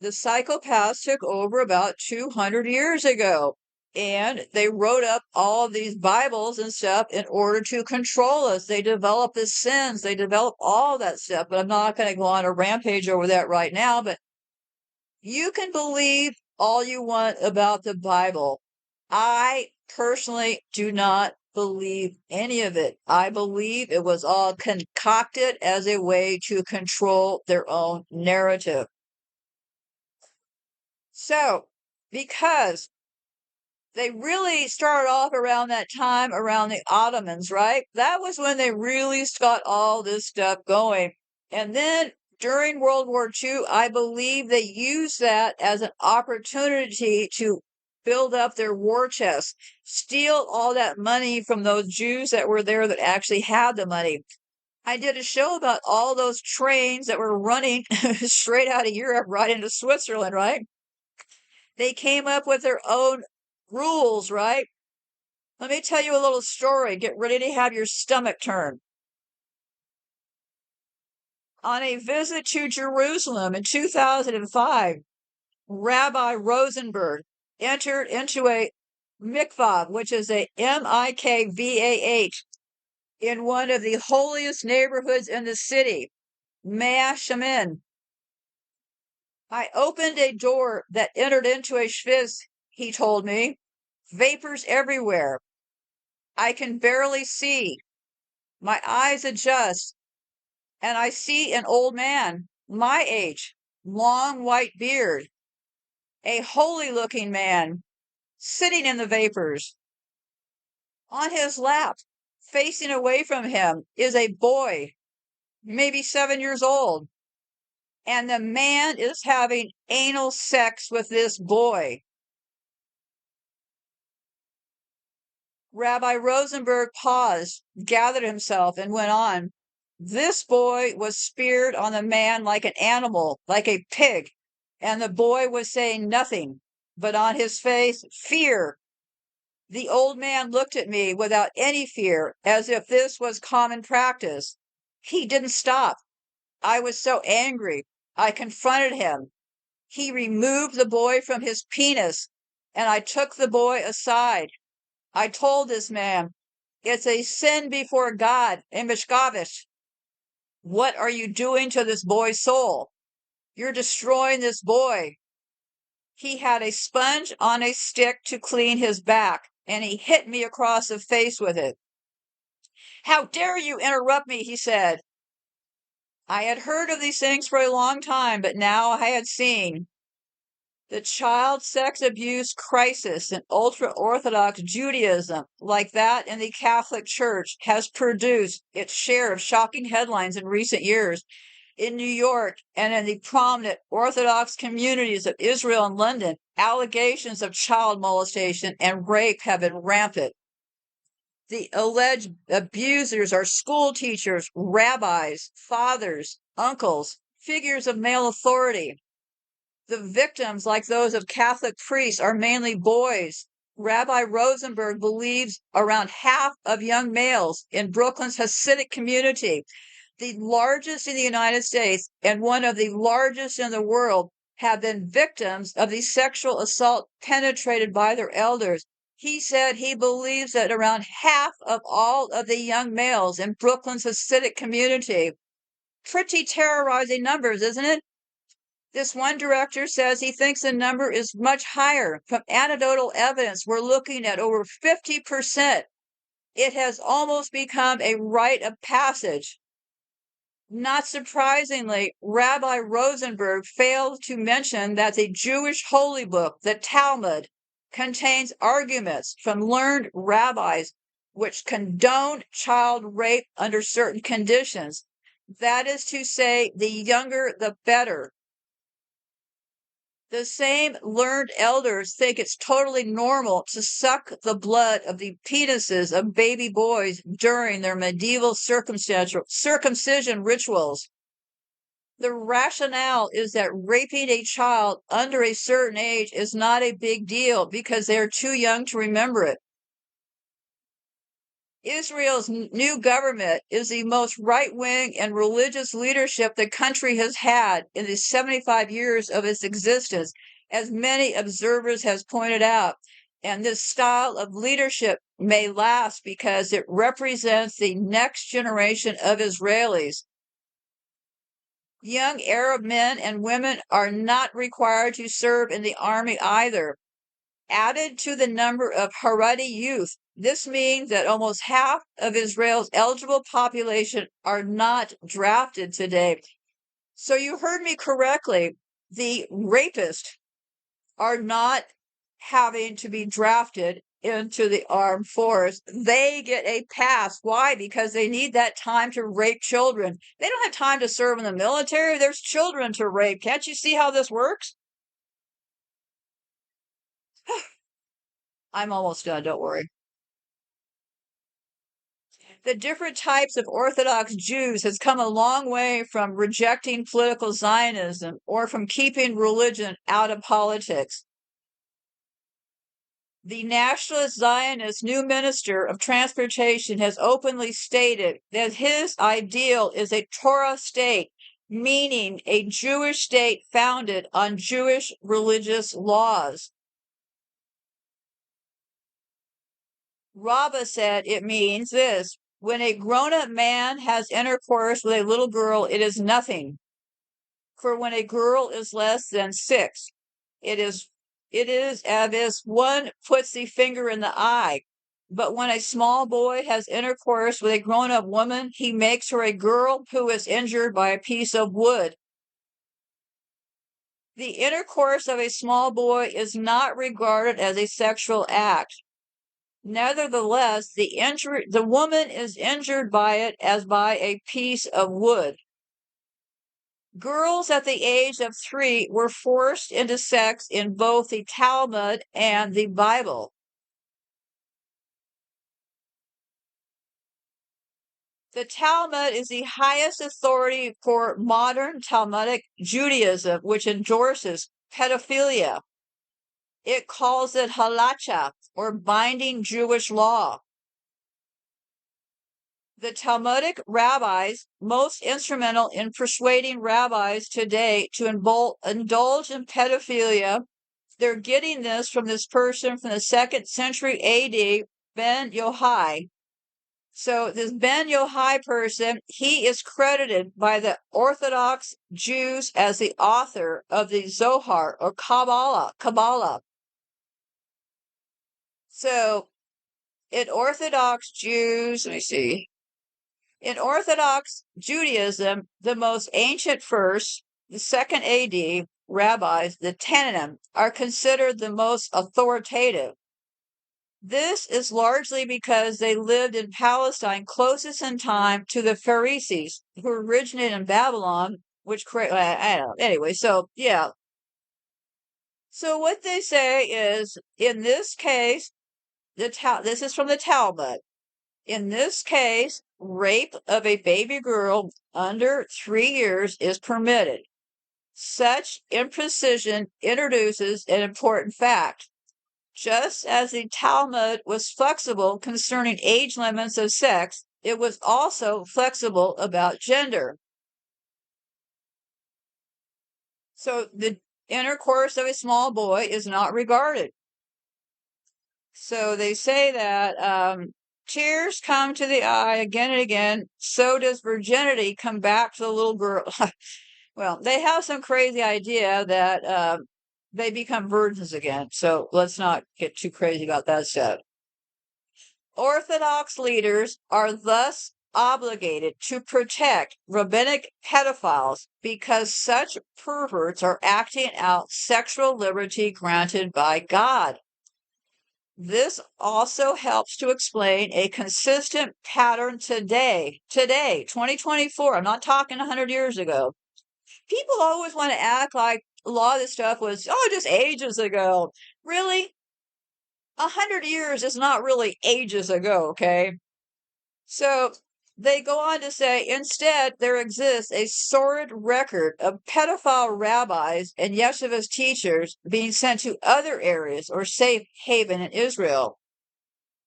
The psychopaths took over about 200 years ago, and they wrote up all of these Bibles and stuff in order to control us. They developed the sins. They developed all that stuff, but I'm not going to go on a rampage over that right now, but you can believe all you want about the Bible. I personally do not believe any of it. I believe it was all concocted as a way to control their own narrative. So, because they really started off around that time, around the Ottomans, right? That was when they really got all this stuff going. And then during World War II, I believe they used that as an opportunity to build up their war chest, steal all that money from those Jews that were there that actually had the money. I did a show about all those trains that were running straight out of Europe right into Switzerland, right? They came up with their own rules, right? Let me tell you a little story. Get ready to have your stomach turn. On a visit to Jerusalem in 2005, Rabbi Rosenberg entered into a mikvah, which is a mikvah, in one of the holiest neighborhoods in the city, Mea Shemin. I opened a door that entered into a shviz, he told me. Vapors everywhere. I can barely see. My eyes adjust, and I see an old man, my age, long white beard, a holy-looking man, sitting in the vapors. On his lap, facing away from him, is a boy, maybe 7 years old, and the man is having anal sex with this boy. Rabbi Rosenberg paused, gathered himself, and went on. This boy was speared on the man like an animal, like a pig, and the boy was saying nothing, but on his face, fear. The old man looked at me without any fear, as if this was common practice. He didn't stop. I was so angry. I confronted him. He removed the boy from his penis, and I took the boy aside. I told this man, it's a sin before God, Mishkavish. What are you doing to this boy's soul? You're destroying this boy. He had a sponge on a stick to clean his back, and he hit me across the face with it. How dare you interrupt me, he said. I had heard of these things for a long time, but now I had seen. The child sex abuse crisis in ultra-Orthodox Judaism, like that in the Catholic Church, has produced its share of shocking headlines in recent years. In New York and in the prominent Orthodox communities of Israel and London, allegations of child molestation and rape have been rampant. The alleged abusers are school teachers, rabbis, fathers, uncles, figures of male authority. The victims, like those of Catholic priests, are mainly boys. Rabbi Rosenberg believes around half of young males in Brooklyn's Hasidic community, the largest in the United States and one of the largest in the world, have been victims of the sexual assault perpetrated by their elders. He said he believes that around half of all of the young males in Brooklyn's Hasidic community. Pretty terrorizing numbers, isn't it? This one director says he thinks the number is much higher. From anecdotal evidence, we're looking at over 50%. It has almost become a rite of passage. Not surprisingly, Rabbi Rosenberg failed to mention that the Jewish holy book, the Talmud, contains arguments from learned rabbis which condone child rape under certain conditions. That is to say, the younger the better. The same learned elders think it's totally normal to suck the blood of the penises of baby boys during their medieval circumcision rituals. The rationale is that raping a child under a certain age is not a big deal because they are too young to remember it. Israel's new government is the most right-wing and religious leadership the country has had in the 75 years of its existence, as many observers have pointed out. And this style of leadership may last because it represents the next generation of Israelis. Young Arab men and women are not required to serve in the army either. Added to the number of Haredi youth, this means that almost half of Israel's eligible population are not drafted today. So you heard me correctly. The rapists are not having to be drafted into the armed force. They get a pass. Why? Because they need that time to rape children. They don't have time to serve in the military. There's children to rape. Can't you see how this works? I'm almost done, don't worry. The different types of Orthodox Jews has come a long way from rejecting political Zionism or from keeping religion out of politics. The Nationalist Zionist new Minister of Transportation has openly stated that his ideal is a Torah state, meaning a Jewish state founded on Jewish religious laws. Rabba said it means this: when a grown-up man has intercourse with a little girl, it is nothing. For when a girl is less than 6, it is as if one puts the finger in the eye. But when a small boy has intercourse with a grown-up woman, he makes her a girl who is injured by a piece of wood. The intercourse of a small boy is not regarded as a sexual act. Nevertheless, the woman is injured by it as by a piece of wood. Girls at the age of 3 were forced into sex in both the Talmud and the Bible. The Talmud is the highest authority for modern Talmudic Judaism, which endorses pedophilia. It calls it halacha, or binding Jewish law. The Talmudic rabbis, most instrumental in persuading rabbis today to indulge in pedophilia, they're getting this from this person from the 2nd century AD, Ben Yochai. So this Ben Yochai person, he is credited by the Orthodox Jews as the author of the Zohar, or Kabbalah. So in Orthodox Jews, in Orthodox Judaism, the most ancient first, the 2nd AD rabbis, the Tanaim, are considered the most authoritative. This is largely because they lived in Palestine closest in time to the Pharisees, who originated in Babylon, which I don't know. Anyway, so yeah. So what they say is, in this case, this is from the Talmud. In this case, rape of a baby girl under 3 years is permitted. Such imprecision introduces an important fact. Just as the Talmud was flexible concerning age limits of sex, it was also flexible about gender. So the intercourse of a small boy is not regarded. So they say that tears come to the eye again and again. So does virginity come back to the little girl. Well, they have some crazy idea that they become virgins again. So let's not get too crazy about that stuff. Orthodox leaders are thus obligated to protect rabbinic pedophiles because such perverts are acting out sexual liberty granted by God. This also helps to explain a consistent pattern today, 2024. I'm not talking 100 years ago. People always want to act like a lot of this stuff was, just ages ago. Really? 100 years is not really ages ago, okay? So they go on to say, instead, there exists a sordid record of pedophile rabbis and yeshivas teachers being sent to other areas or safe haven in Israel.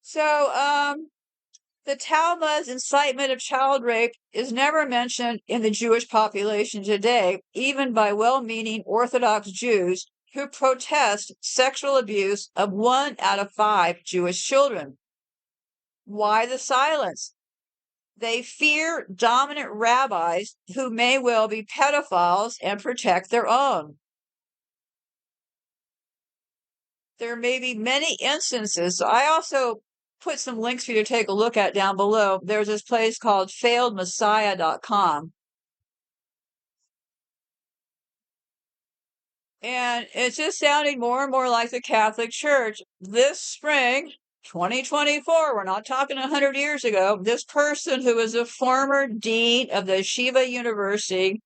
So, the Talmud's incitement of child rape is never mentioned in the Jewish population today, even by well-meaning Orthodox Jews who protest sexual abuse of 1 out of 5 Jewish children. Why the silence? They fear dominant rabbis who may well be pedophiles and protect their own. There may be many instances. So I also put some links for you to take a look at down below. There's this place called failedmessiah.com. And it's just sounding more and more like the Catholic Church. This spring, 2024, we're not talking 100 years ago, this person who was a former dean of the Shiva University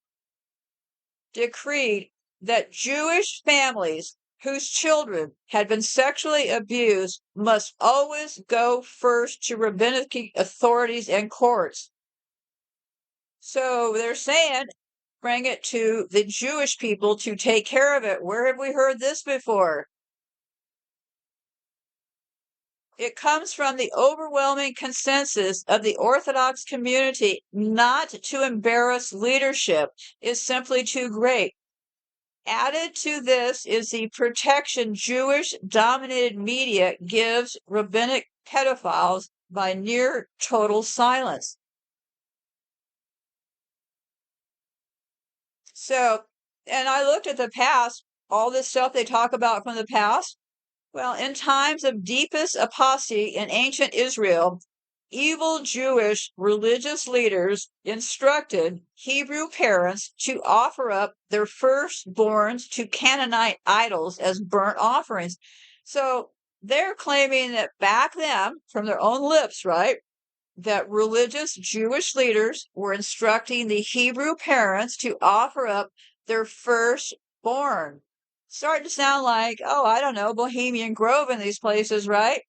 decreed that Jewish families whose children had been sexually abused must always go first to rabbinic authorities and courts. So they're saying, bring it to the Jewish people to take care of it. Where have we heard this before? It comes from the overwhelming consensus of the Orthodox community not to embarrass leadership is simply too great. Added to this is the protection Jewish-dominated media gives rabbinic pedophiles by near total silence. So, and I looked at the past, all this stuff they talk about from the past. Well, in times of deepest apostasy in ancient Israel, evil Jewish religious leaders instructed Hebrew parents to offer up their firstborns to Canaanite idols as burnt offerings. So they're claiming that back then, from their own lips, right, that religious Jewish leaders were instructing the Hebrew parents to offer up their firstborn. Starting to sound like, I don't know, Bohemian Grove in these places, right?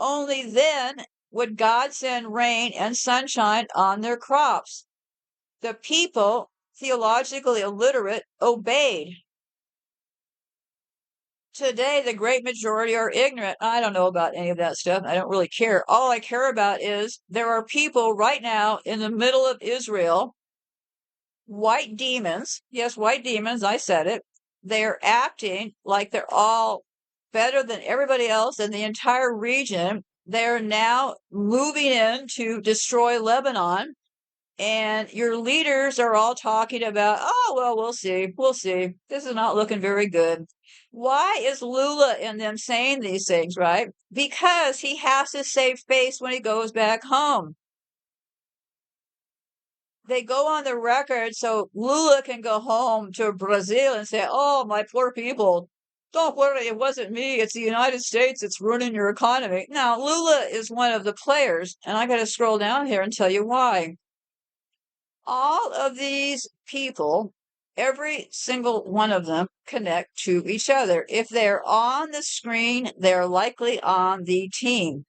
Only then would God send rain and sunshine on their crops. The people, theologically illiterate, obeyed. Today, the great majority are ignorant. I don't know about any of that stuff. I don't really care. All I care about is there are people right now in the middle of Israel, white demons. Yes, white demons. I said it. They're acting like they're all better than everybody else in the entire region. They're now moving in to destroy Lebanon. And your leaders are all talking about, we'll see. We'll see. This is not looking very good. Why is Lula and them saying these things, right? Because he has to save face when he goes back home. They go on the record so Lula can go home to Brazil and say, my poor people, don't worry, it wasn't me. It's the United States. It's ruining your economy. Now, Lula is one of the players, and I got to scroll down here and tell you why. All of these people, every single one of them, connect to each other. If they're on the screen, they're likely on the team.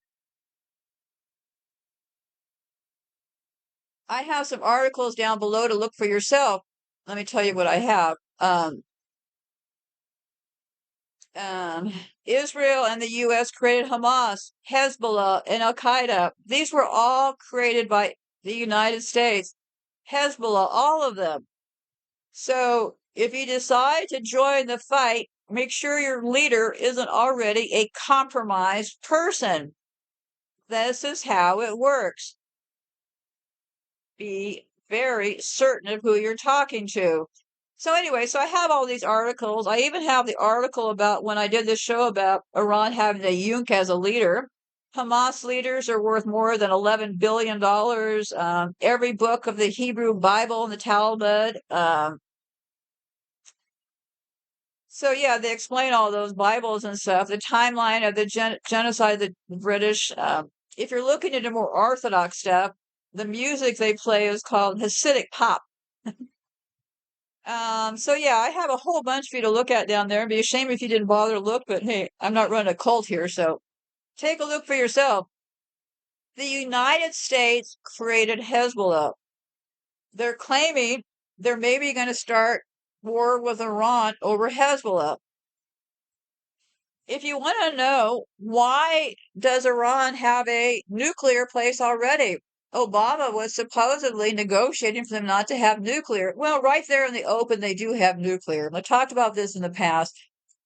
I have some articles down below to look for yourself. Let me tell you what I have. Israel and the U.S. created Hamas, Hezbollah, and Qaeda. These were all created by the United States. Hezbollah, all of them. So if you decide to join the fight make sure your leader isn't already a compromised person. This is how it works. Be very certain of who you're talking to. So anyway, so I have all these articles. I even have the article about when I did this show about Iran having a Yunk as a leader. Hamas leaders are worth more than $11 billion. Every book of the Hebrew Bible and the Talmud. So yeah, they explain all those Bibles and stuff. The timeline of the genocide of the British. If you're looking into more Orthodox stuff, the music they play is called Hasidic pop. So yeah, I have a whole bunch for you to look at down there. It'd be a shame if you didn't bother to look, but hey, I'm not running a cult here, so take a look for yourself. The United States created Hezbollah. They're claiming they're maybe going to start war with Iran over Hezbollah. If you want to know, why does Iran have a nuclear place already? Obama was supposedly negotiating for them not to have nuclear. Well, right there in the open, they do have nuclear. I talked about this in the past.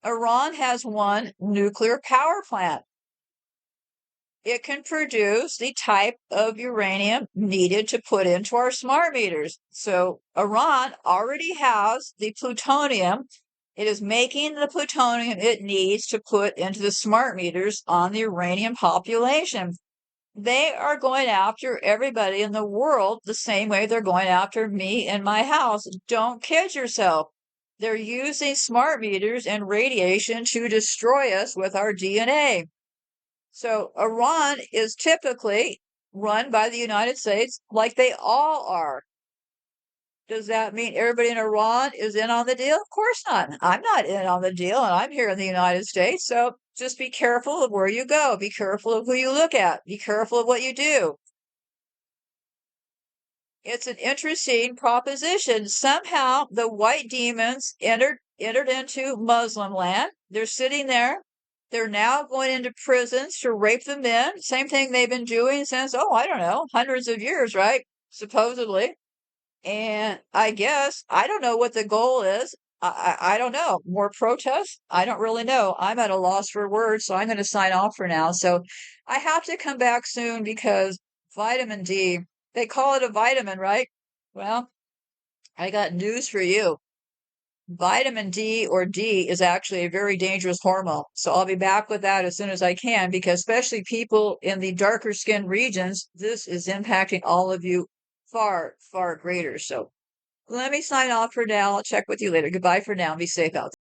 Iran has one nuclear power plant. It can produce the type of uranium needed to put into our smart meters. So Iran already has the plutonium. It is making the plutonium it needs to put into the smart meters on the Iranian population. They are going after everybody in the world the same way they're going after me and my house. Don't kid yourself. They're using smart meters and radiation to destroy us with our DNA. So Iran is typically run by the United States like they all are. Does that mean everybody in Iran is in on the deal? Of course not. I'm not in on the deal, and I'm here in the United States. So just be careful of where you go. Be careful of who you look at. Be careful of what you do. It's an interesting proposition. Somehow the white demons entered into Muslim land. They're sitting there. They're now going into prisons to rape the men. Same thing they've been doing since, I don't know, hundreds of years, right? Supposedly. And I guess, I don't know what the goal is. I don't know. More protests? I don't really know. I'm at a loss for words, so I'm going to sign off for now. So I have to come back soon because vitamin D, they call it a vitamin, right? Well, I got news for you. Vitamin D or D is actually a very dangerous hormone. So I'll be back with that as soon as I can because especially people in the darker skin regions, this is impacting all of you far, far greater. So let me sign off for now. I'll check with you later. Goodbye for now. Be safe out there.